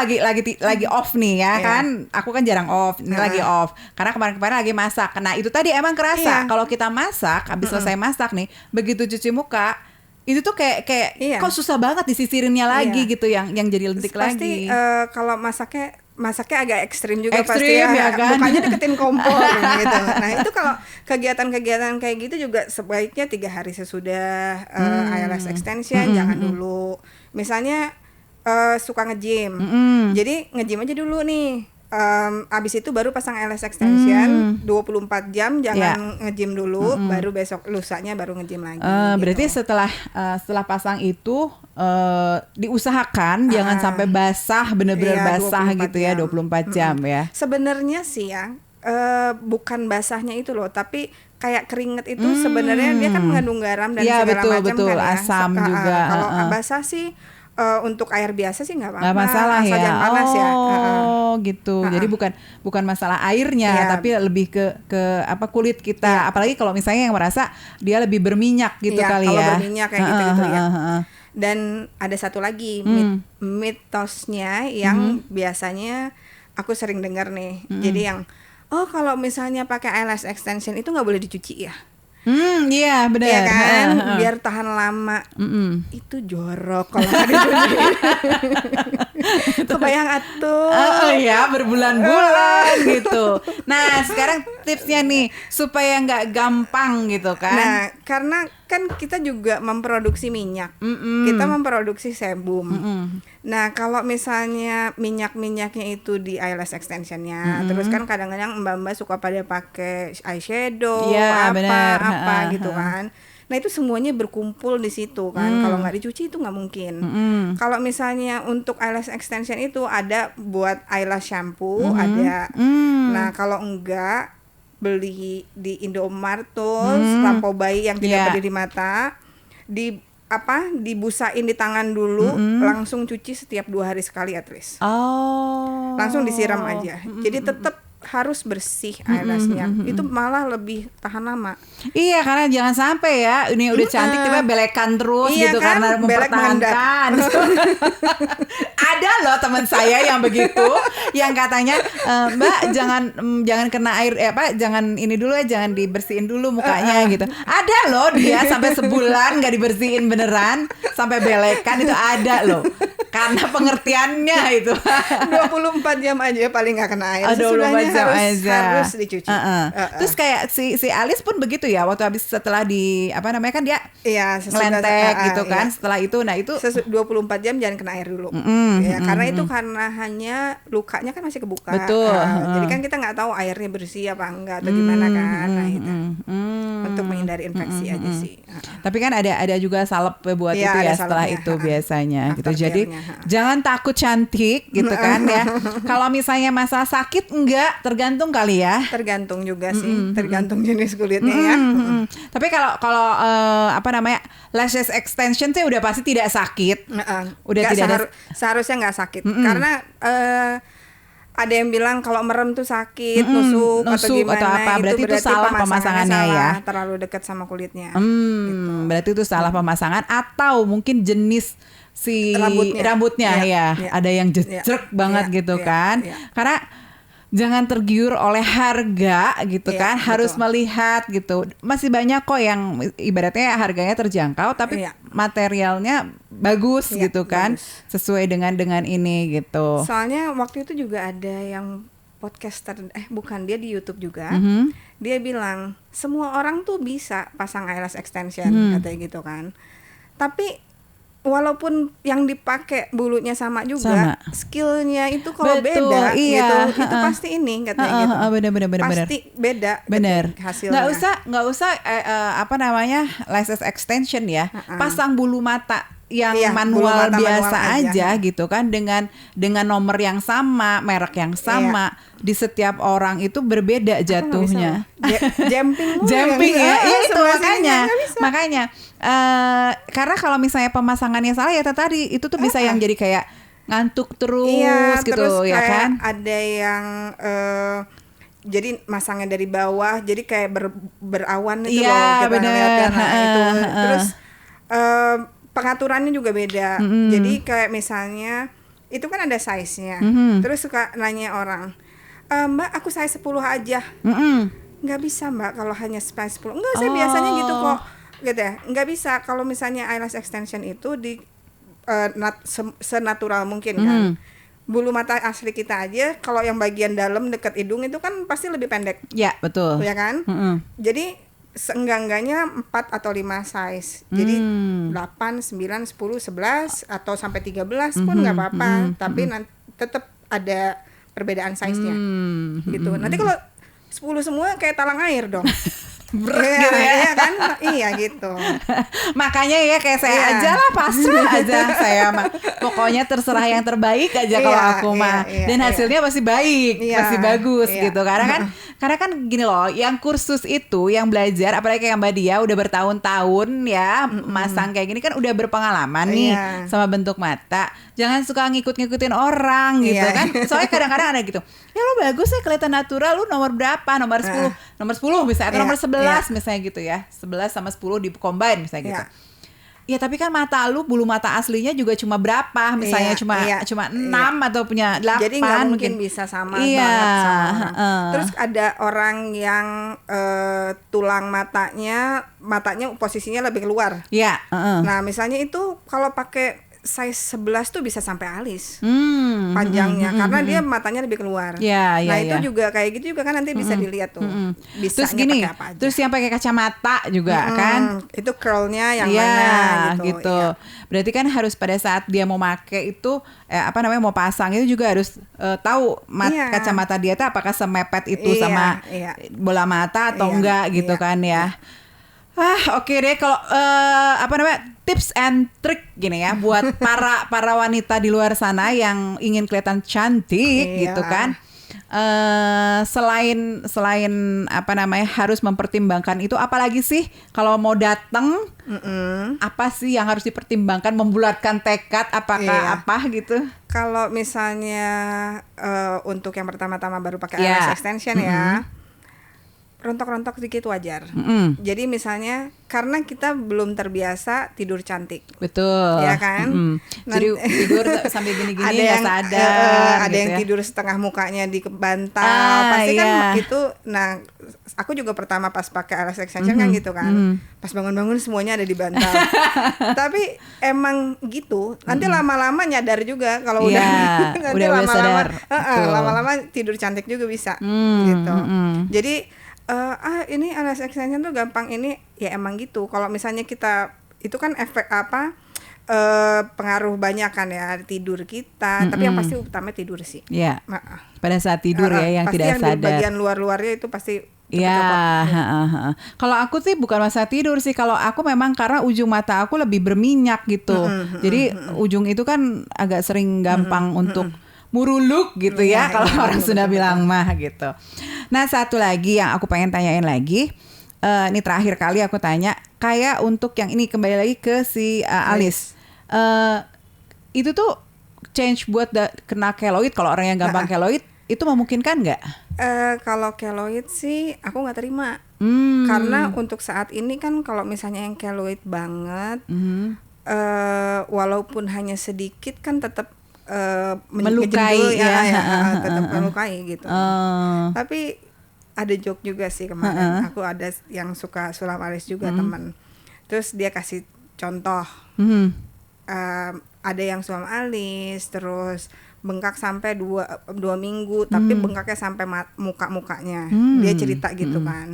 Speaker 2: lagi off nih ya kan, aku kan jarang off, ini lagi off karena kemarin lagi masak. Nah itu tadi emang kerasa kalau kita masak, habis selesai masak nih, begitu cuci muka itu tuh kayak kok susah banget disisirinnya lagi gitu, yang jadi lentik lagi.
Speaker 1: Pasti kalau masaknya agak ekstrim juga pasti ya kan? Bukannya deketin kompor gitu. Nah itu kalau kegiatan-kegiatan kayak gitu juga sebaiknya 3 hari sesudah ILS extension, jangan dulu. Misalnya suka nge-gym, jadi nge-gym aja dulu nih. Abis itu baru pasang ILS extension 24 jam, jangan nge-gym dulu, baru besok lusanya baru nge-gym lagi.
Speaker 2: Berarti setelah pasang itu diusahakan jangan sampai basah, benar-benar basah gitu ya 24 jam ya.
Speaker 1: Sebenarnya sih ya bukan basahnya itu loh, tapi kayak keringet itu sebenarnya dia kan mengandung garam dan segala macam kan ya.
Speaker 2: Asam juga.
Speaker 1: Kalau basah sih untuk air biasa sih nggak apa-apa.
Speaker 2: Nggak masalah
Speaker 1: asal jangan panas ya.
Speaker 2: Gitu. Jadi bukan masalah airnya, tapi lebih ke apa kulit kita. Apalagi kalau misalnya yang merasa dia lebih berminyak gitu kali ya.
Speaker 1: Kalau berminyak kayak gitu ya. Dan ada satu lagi mitosnya yang biasanya aku sering dengar nih. Jadi yang kalau misalnya pakai eyelash extension itu nggak boleh dicuci ya.
Speaker 2: Iya benar.
Speaker 1: Ya kan, biar tahan lama. Itu jorok kalau nggak dicuci. Kebayang atuh.
Speaker 2: Ya berbulan-bulan gitu. Nah sekarang tipsnya nih supaya nggak gampang gitu kan.
Speaker 1: Nah karena kan kita juga memproduksi minyak, kita memproduksi sebum. Nah kalau misalnya minyak-minyaknya itu di eyelash extensionnya, terus kan kadang-kadang mbak-mbak suka pada pakai eyeshadow, apa gitu kan. Nah itu semuanya berkumpul di situ kan. Kalau nggak dicuci itu nggak mungkin. Kalau misalnya untuk eyelash extension itu ada buat eyelash shampoo, ada. Nah kalau enggak, beli di Indomaret tuh lampu bayi yang tidak berdiri mata, dibusain di tangan dulu, langsung cuci setiap 2 hari sekali at least. Langsung disiram aja. Jadi tetap harus bersih eyelashnya. Itu malah lebih tahan lama.
Speaker 2: Iya, karena jangan sampai ya ini udah cantik tiba belekan terus gitu
Speaker 1: kan?
Speaker 2: karena mempertahankan. Ada loh teman saya yang begitu, yang katanya Mbak jangan kena air jangan ini dulu ya, jangan dibersihin dulu mukanya gitu. Ada loh dia sampai sebulan nggak dibersihin beneran sampai belekan, itu ada loh. Karena pengertiannya itu
Speaker 1: 24 jam aja paling nggak kena air.
Speaker 2: 24 jam aja
Speaker 1: harus dicuci.
Speaker 2: Terus kayak si Alice pun begitu ya, waktu habis setelah di kan dia ngelentek gitu kan. Setelah itu, nah itu
Speaker 1: 24 jam jangan kena air dulu. Karena itu karena hanya lukanya kan masih kebuka.
Speaker 2: Betul.
Speaker 1: Jadi kan kita nggak tahu airnya bersih apa enggak atau gimana kan. Nah itu untuk menghindari infeksi aja sih.
Speaker 2: Tapi kan ada juga salep buat itu ya setelah itu biasanya gitu. Jadi jangan takut cantik gitu kan ya. Kalau misalnya masalah sakit enggak, tergantung kali ya.
Speaker 1: Tergantung juga sih, tergantung jenis kulitnya ya.
Speaker 2: Tapi kalau lashes extension sih udah pasti tidak sakit. Udah
Speaker 1: gak
Speaker 2: tidak
Speaker 1: seharusnya nggak sakit. Karena ada yang bilang kalau merem tuh sakit, nusuk atau gimana,
Speaker 2: atau apa, berarti itu salah pemasangannya ya.
Speaker 1: Terlalu dekat sama kulitnya. Gitu.
Speaker 2: Berarti itu salah pemasangan atau mungkin jenis si rambutnya ya. Ada yang jejrek banget gitu kan. Karena jangan tergiur oleh harga gitu kan, harus melihat gitu. Masih banyak kok yang ibaratnya harganya terjangkau tapi materialnya bagus gitu kan, sesuai dengan ini gitu.
Speaker 1: Soalnya waktu itu juga ada yang podcaster, bukan, dia di YouTube juga. Dia bilang semua orang tuh bisa pasang eyelash extension katanya gitu kan. Tapi walaupun yang dipakai bulunya sama juga, skillnya itu kalau beda gitu, itu pasti ini katanya gitu.
Speaker 2: Bener.
Speaker 1: Pasti beda.
Speaker 2: Bener.
Speaker 1: Hasilnya.
Speaker 2: Nggak usah lashes extension ya. Pasang bulu mata yang manual biasa aja gitu kan, dengan nomor yang sama, merek yang sama. Di setiap orang itu berbeda jatuhnya. Jumping ya. Itu makanya karena kalau misalnya pemasangannya salah ya tadi itu tuh bisa yang jadi kayak ngantuk terus gitu
Speaker 1: terus
Speaker 2: ya kan.
Speaker 1: Ada yang jadi masangnya dari bawah, jadi kayak berawan itu loh kita ngeliatnya. Itu terus pengaturannya juga beda. Jadi kayak misalnya itu kan ada size-nya. Terus suka nanya orang, Mbak aku size 10 aja. Nggak bisa Mbak kalau hanya size 10. Enggak, saya biasanya gitu kok. Gitu ya. Nggak bisa kalau misalnya eyelash extension itu di senatural mungkin kan. Bulu mata asli kita aja kalau yang bagian dalam dekat hidung itu kan pasti lebih pendek.
Speaker 2: Ya, betul.
Speaker 1: Ya kan? Jadi seenggak-enggaknya 4 atau 5 size. Jadi 8, 9, 10, 11 atau sampai 13 pun nggak apa-apa. Tapi tetap ada perbedaan size-nya. Gitu. Nanti kalau 10 semua kayak talang air dong.
Speaker 2: Gitu ya.
Speaker 1: Iya kan? Iya gitu.
Speaker 2: Makanya ya kayak saya aja lah, pasrah aja saya mah. Pokoknya terserah yang terbaik aja kalau aku mah. Dan hasilnya pasti baik, pasti bagus gitu. Karena kan gini loh, yang kursus itu, yang belajar, apalagi kayak Mbak Dia udah bertahun-tahun ya masang kayak gini kan udah berpengalaman nih sama bentuk mata. Jangan suka ngikut-ngikutin orang gitu kan. Soalnya kadang-kadang ada gitu. Ya lo bagus ya kelihatan natural, lu nomor berapa? Nomor 10. Nomor 10 misalnya atau nomor 11 misalnya gitu ya. 11 sama 10 di combine misalnya gitu. Ya tapi kan mata lu, bulu mata aslinya juga cuma berapa, misalnya cuma 6 atau punya 8.
Speaker 1: Jadi nggak mungkin bisa sama banget sama orang. Terus ada orang yang tulang matanya posisinya lebih keluar.
Speaker 2: Iya.
Speaker 1: Nah misalnya itu kalau pakai size 11 tuh bisa sampai alis panjangnya karena dia matanya lebih keluar. Nah itu juga kayak gitu juga kan nanti bisa dilihat tuh.
Speaker 2: Terus gini, terus yang pakai kacamata juga kan? Itu
Speaker 1: curlnya yang mana gitu.
Speaker 2: Iya. Berarti kan harus pada saat dia mau pakai itu mau pasang itu juga harus tahu kacamata dia tuh apakah semepet itu sama bola mata atau enggak gitu kan ya. Oke deh kalau apa namanya tips and trick gini ya buat para wanita di luar sana yang ingin kelihatan cantik gitu kan. Selain apa namanya harus mempertimbangkan itu, apalagi sih kalau mau datang apa sih yang harus dipertimbangkan, membulatkan tekad apakah apa gitu?
Speaker 1: Kalau misalnya untuk yang pertama-tama baru pakai eyelash extension ya, rontok-rontok sedikit wajar. Jadi misalnya karena kita belum terbiasa tidur cantik.
Speaker 2: Betul.
Speaker 1: Ya kan?
Speaker 2: Jadi tidur sampai gini-gini
Speaker 1: ada
Speaker 2: yang sadar.
Speaker 1: Ada
Speaker 2: gitu
Speaker 1: yang
Speaker 2: ya.
Speaker 1: tidur setengah mukanya di bantal. Pasti kan itu. Nah, aku juga pertama pas pakai eyelash extension kan gitu kan. Pas bangun-bangun semuanya ada di bantal. Tapi emang gitu. Nanti lama-lama nyadar juga kalau nanti lama-lama tidur cantik juga bisa gitu. Jadi ini eyelash extension tuh gampang ini ya emang gitu. Kalau misalnya kita itu kan efek pengaruh banyak kan ya tidur kita. Tapi yang pasti utama tidur sih.
Speaker 2: Iya. Pada saat tidur ya yang tidak
Speaker 1: sadar. Pasti yang di bagian luar-luarnya itu pasti.
Speaker 2: Iya. Kalau aku sih bukan masalah tidur sih. Kalau aku memang karena ujung mata aku lebih berminyak gitu. Jadi ujung itu kan agak sering gampang untuk muruluk gitu ya kalau orang Sunda bilang mah gitu. Nah satu lagi yang aku pengen tanyain lagi, ini terakhir kali aku tanya, kayak untuk yang ini kembali lagi ke si alis, itu tuh change buat kena keloid, kalau orang yang gampang keloid itu memungkinkan nggak?
Speaker 1: Kalau keloid sih aku nggak terima, karena untuk saat ini kan kalau misalnya yang keloid banget, walaupun hanya sedikit kan tetap
Speaker 2: melukai
Speaker 1: tetap melukai gitu. Tapi ada joke juga sih kemarin. Aku ada yang suka sulam alis juga teman. Terus dia kasih contoh. Ada yang sulam alis terus bengkak sampai 2 minggu, tapi bengkaknya sampai muka-mukanya. Dia cerita gitu kan.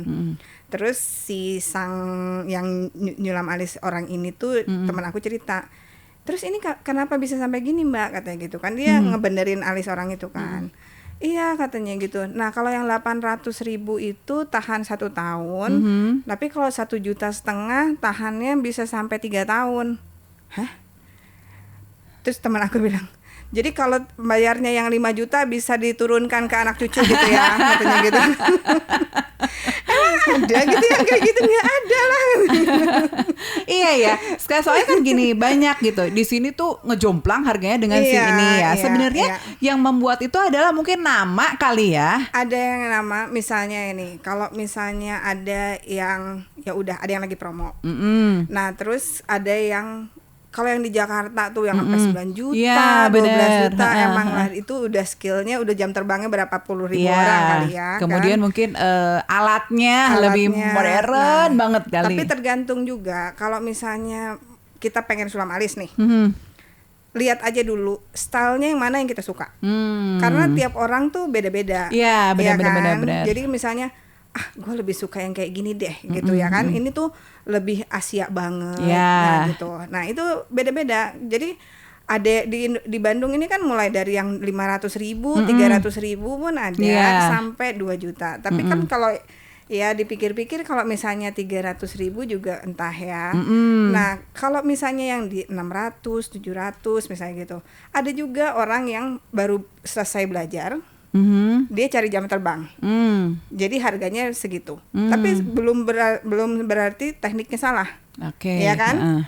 Speaker 1: Terus si sang yang nyulam alis orang ini tuh teman aku cerita. Terus ini kenapa bisa sampai gini mbak, katanya gitu kan. Dia ngebenerin alis orang itu kan. Iya katanya gitu. Nah kalau yang 800.000 itu tahan 1 tahun. Tapi kalau 1,5 juta tahannya bisa sampai 3 tahun. Hah? Terus teman aku bilang, jadi kalau bayarnya yang 5 juta bisa diturunkan ke anak cucu gitu ya, katanya gitu. Emang ada gitu yang kayak gitu? Nggak ada lah.
Speaker 2: Iya ya, soalnya kan gini, banyak gitu. Di sini tuh ngejomplang harganya dengan si ini ya. Sebenarnya yang membuat itu adalah mungkin nama kali ya.
Speaker 1: Ada yang nama, misalnya ini, kalau misalnya ada yang ya udah ada yang lagi promo. Nah terus ada yang kalau yang di Jakarta tuh yang sampai 9 juta, 12 juta, emang lah itu udah skillnya, udah jam terbangnya berapa puluh ribu orang kali ya.
Speaker 2: Kemudian kan? Mungkin alatnya lebih modern banget kali.
Speaker 1: Tapi tergantung juga, kalau misalnya kita pengen sulam alis nih, lihat aja dulu stylenya yang mana yang kita suka. Karena tiap orang tuh beda-beda.
Speaker 2: Iya, benar-benar.
Speaker 1: Kan? Jadi misalnya, gue lebih suka yang kayak gini deh gitu ya kan, ini tuh lebih Asia banget nah gitu. Nah itu beda-beda. Jadi ada di Bandung ini kan mulai dari yang 500.000, 300.000 pun ada sampai 2 juta. Tapi kan kalau ya dipikir-pikir kalau misalnya 300.000 juga entah ya. Nah kalau misalnya yang di 600, 700 misalnya gitu, ada juga orang yang baru selesai belajar, dia cari jam terbang, jadi harganya segitu. Tapi belum berarti tekniknya salah, ya kan?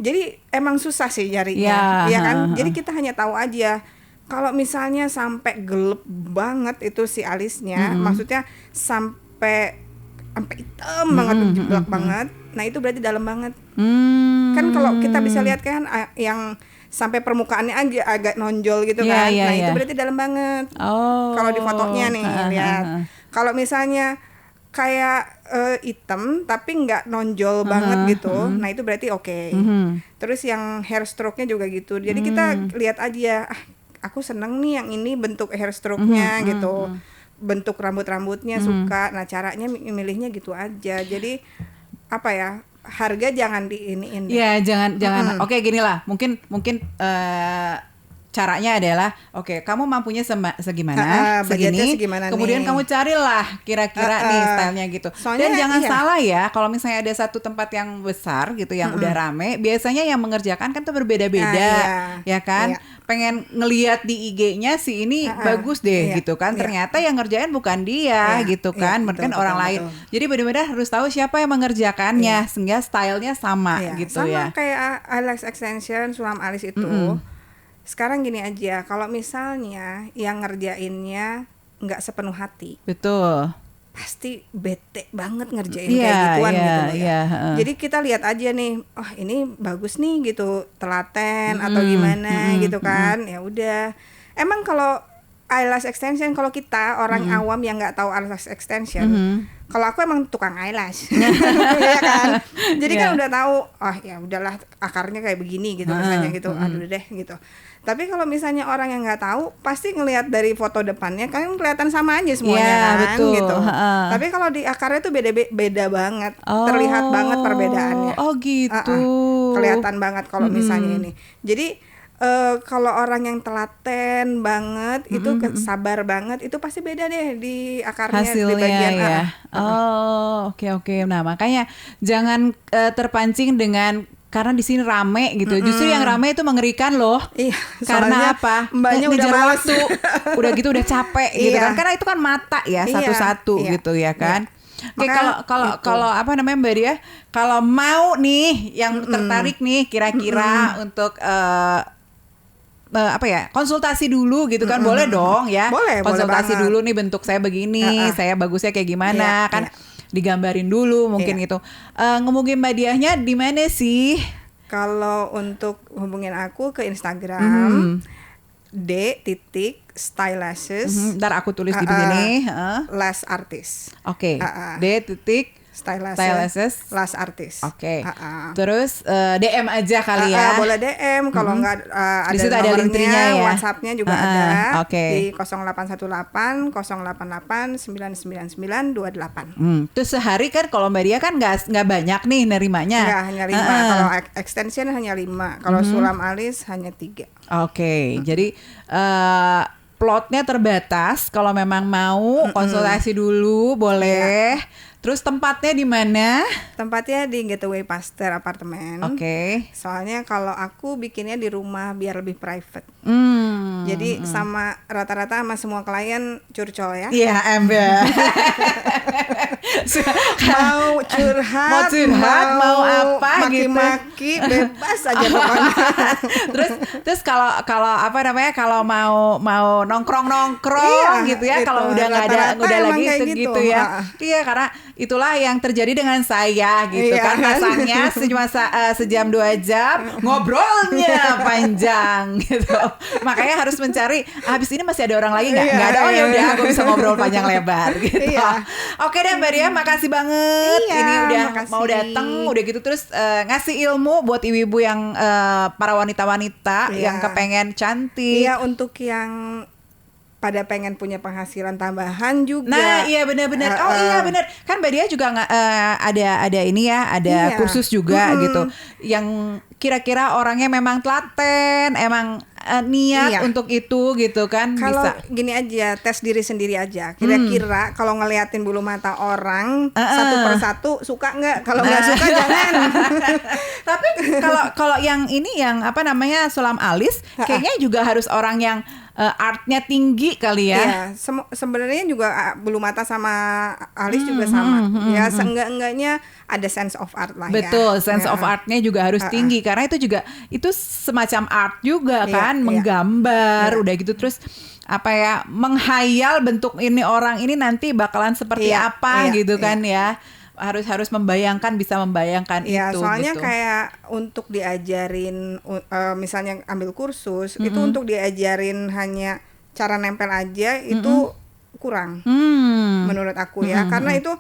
Speaker 1: Jadi emang susah sih nyarinya, ya kan? Jadi kita hanya tahu aja kalau misalnya sampai gelap banget itu si alisnya, maksudnya sampai hitam banget, jeblak banget. Nah itu berarti dalam banget. Kan kalau kita bisa lihat kan yang sampai permukaannya agak nonjol gitu kan. Nah itu berarti dalam banget. Kalau di fotonya nih lihat. Kalau misalnya kayak hitam tapi nggak nonjol banget gitu, nah itu berarti oke. Terus yang hair stroke-nya juga gitu. Jadi kita lihat aja, aku seneng nih yang ini bentuk hair stroke-nya gitu. Bentuk rambut-rambutnya suka. Nah caranya milihnya gitu aja. Jadi apa ya? Harga jangan diiniin.
Speaker 2: Iya, jangan. Oke, gini lah. Mungkin caranya adalah kamu mampunya segimana,
Speaker 1: budgetnya
Speaker 2: segini,
Speaker 1: segimana
Speaker 2: kemudian
Speaker 1: nih.
Speaker 2: kamu carilah kira-kira nih stylenya gitu.
Speaker 1: Soalnya,
Speaker 2: Dan jangan
Speaker 1: iya.
Speaker 2: salah ya, kalau misalnya ada satu tempat yang besar gitu yang udah rame, biasanya yang mengerjakan kan tuh berbeda-beda, ya kan? Pengen ngelihat di IG-nya si ini bagus deh gitu kan, ternyata yang ngerjain bukan dia gitu kan, mungkin orang lain. Jadi benar-benar harus tahu siapa yang mengerjakannya sehingga stylenya sama gitu ya.
Speaker 1: Sama kayak eyelash extension, sulam alis itu. Sekarang gini aja, kalau misalnya yang ngerjainnya nggak sepenuh hati,
Speaker 2: betul,
Speaker 1: pasti bete banget ngerjain kayak gituan gitu loh ya. Jadi kita lihat aja nih, oh ini bagus nih gitu, telaten atau gimana gitu kan. Ya udah. Emang kalau eyelash extension, kalau kita orang awam yang nggak tahu eyelash extension, kalau aku emang tukang eyelash, ya kan. Jadi kan udah tahu, oh ya udahlah akarnya kayak begini gitu misalnya gitu, aduh deh gitu. Tapi kalau misalnya orang yang nggak tahu, pasti ngelihat dari foto depannya kan kelihatan sama aja semuanya kan gitu. Tapi kalau di akarnya tuh beda banget, terlihat banget perbedaannya.
Speaker 2: Oh gitu.
Speaker 1: Kelihatan banget kalau misalnya ini. Jadi kalau orang yang telaten banget, itu sabar banget, itu pasti beda deh di akarnya,
Speaker 2: hasilnya
Speaker 1: di bagian
Speaker 2: ya. Oke. Nah makanya jangan terpancing dengan karena di sini rame gitu. Justru yang rame itu mengerikan loh.
Speaker 1: Iya.
Speaker 2: Karena apa?
Speaker 1: Mbaknya udah
Speaker 2: ngejar
Speaker 1: males.
Speaker 2: waktu, udah gitu udah capek gitu kan. Karena itu kan mata ya satu-satu gitu ya kan. Oke, kalau apa namanya Mbak Dia, kalau mau nih yang tertarik nih kira-kira untuk apa ya, konsultasi dulu gitu kan, boleh dong ya. Konsultasi dulu nih, bentuk saya begini, saya bagusnya kayak gimana kan. Digambarin dulu mungkin gitu. Ngomongin Mbak Diahnya di mana sih?
Speaker 1: Kalau untuk hubungin aku ke Instagram d.stylashes.
Speaker 2: Ntar aku tulis di sini.
Speaker 1: Lash artist.
Speaker 2: Oke. Stylashes
Speaker 1: Lash artist.
Speaker 2: Oke. Terus DM aja kali ya.
Speaker 1: Boleh DM, kalau nggak ada
Speaker 2: di situ ada link tree-nya ya.
Speaker 1: WhatsApp-nya juga ada.
Speaker 2: Di
Speaker 1: 0818 088 999 28.
Speaker 2: Terus sehari kan kalau Mbak Dia kan nggak banyak nih nerimanya.
Speaker 1: Nggak, hanya 5. Kalau extension hanya 5. Kalau sulam alis hanya 3.
Speaker 2: Oke. Jadi plotnya terbatas. Kalau memang mau konsultasi dulu boleh. Terus tempatnya di mana?
Speaker 1: Tempatnya di Getaway Pasteur Apartemen.
Speaker 2: Oke.
Speaker 1: Soalnya kalau aku bikinnya di rumah biar lebih private. Jadi sama rata-rata sama semua klien curcol ya.
Speaker 2: Iya, ember.
Speaker 1: Mau curhat,
Speaker 2: mau apa
Speaker 1: maki-maki, bebas aja pokoknya.
Speaker 2: terus kalau apa namanya, kalau mau nongkrong gitu ya, kalau udah nggak ada lagi gitu ya. Iya, karena itulah yang terjadi dengan saya gitu kan, masangnya cuma sejam 2 jam, ngobrolnya panjang gitu. Makanya harus mencari habis ini masih ada orang lagi nggak ada, oh ya udah aku bisa ngobrol panjang lebar gitu. Oke deh Mbak Dia, makasih banget ini udah mau datang, udah gitu terus ngasih ilmu buat ibu-ibu yang para wanita-wanita yang kepengen cantik.
Speaker 1: Iya, untuk yang pada pengen punya penghasilan tambahan juga.
Speaker 2: Nah, iya benar-benar. Iya benar. Kan Mbak Dia juga ada ini ya, ada kursus juga gitu. Yang kira-kira orangnya memang telaten, emang niat untuk itu gitu kan.
Speaker 1: Kalau
Speaker 2: bisa
Speaker 1: gini aja, tes diri sendiri aja. Kira-kira kalau ngeliatin bulu mata orang satu persatu suka nggak? Kalau nggak suka jangan.
Speaker 2: Tapi kalau yang ini yang apa namanya, sulam alis, kayaknya juga harus orang yang artnya tinggi kali ya.
Speaker 1: Iya, sebenarnya juga bulu mata sama alis juga sama. Ya, seenggak-enggaknya ada sense of art lah.
Speaker 2: Betul, sense of artnya juga harus tinggi, karena itu semacam art juga kan, menggambar, udah gitu terus apa ya, menghayal bentuk ini orang ini nanti bakalan seperti apa gitu kan ya. Harus membayangkan, bisa membayangkan itu.
Speaker 1: Soalnya
Speaker 2: gitu.
Speaker 1: Kayak untuk diajarin misalnya ambil kursus itu untuk diajarin hanya cara nempel aja itu kurang menurut aku ya, karena itu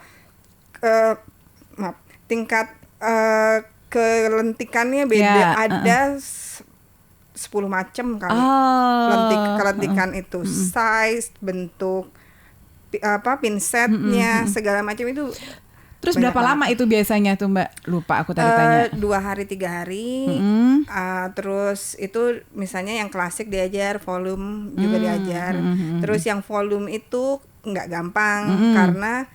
Speaker 1: tingkat kelentikannya beda, ada 10 macam kali kelentikan itu, size, bentuk, pinsetnya, segala macam itu
Speaker 2: Terus
Speaker 1: Banyak
Speaker 2: berapa lama itu biasanya tuh Mbak? Lupa aku tadi tanya.
Speaker 1: 2 hari 3 hari. Terus itu misalnya yang klasik diajar, volume juga diajar. Terus yang volume itu nggak gampang karena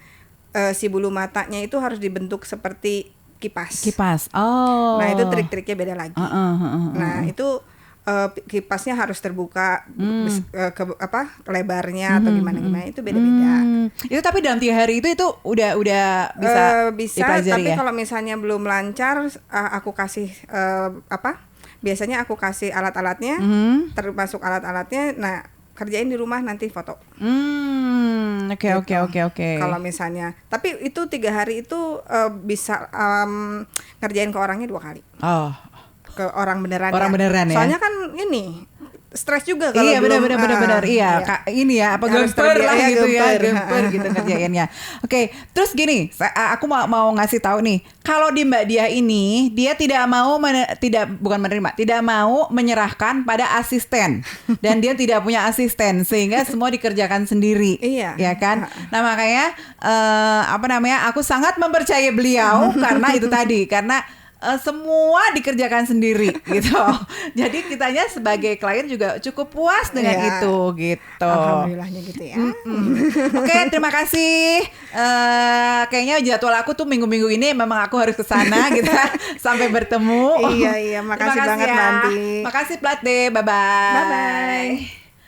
Speaker 1: si bulu matanya itu harus dibentuk seperti kipas.
Speaker 2: Kipas. Oh.
Speaker 1: Nah itu trik-triknya beda lagi. Nah itu kipasnya harus terbuka ke lebarnya atau gimana itu beda-beda.
Speaker 2: Itu tapi dalam 3 hari itu udah bisa dipelajari
Speaker 1: tapi
Speaker 2: ya?
Speaker 1: kalau misalnya belum lancar aku kasih biasanya aku kasih alat-alatnya, termasuk alat-alatnya. Nah kerjain di rumah nanti foto.
Speaker 2: Oke.
Speaker 1: Kalau misalnya, tapi itu 3 hari itu bisa ngerjain ke orangnya 2 kali.
Speaker 2: Oh.
Speaker 1: Ke orang beneran.
Speaker 2: Orang beneran ya.
Speaker 1: Soalnya kan ini stres juga kalau
Speaker 2: iya,
Speaker 1: belum.
Speaker 2: Benar. Iya. Ini ya apa gemper lah gitu ya, gemper gitu ngerjainnya. Oke, terus gini, aku mau ngasih tahu nih, kalau di Mbak Diah ini dia tidak mau tidak mau menyerahkan pada asisten dan dia tidak punya asisten sehingga semua dikerjakan sendiri.
Speaker 1: Iya.
Speaker 2: Ya kan? Nah, makanya aku sangat mempercayai beliau karena itu tadi, karena semua dikerjakan sendiri gitu. Jadi kitanya sebagai klien juga cukup puas dengan itu gitu.
Speaker 1: Alhamdulillahnya gitu ya.
Speaker 2: Oke, terima kasih. Kayaknya jadwal aku tuh minggu-minggu ini memang aku harus ke sana gitu. Sampai bertemu.
Speaker 1: Iya, makasih banget
Speaker 2: ya.
Speaker 1: Banti.
Speaker 2: Makasih Plat deh. Bye-bye.
Speaker 1: Bye-bye.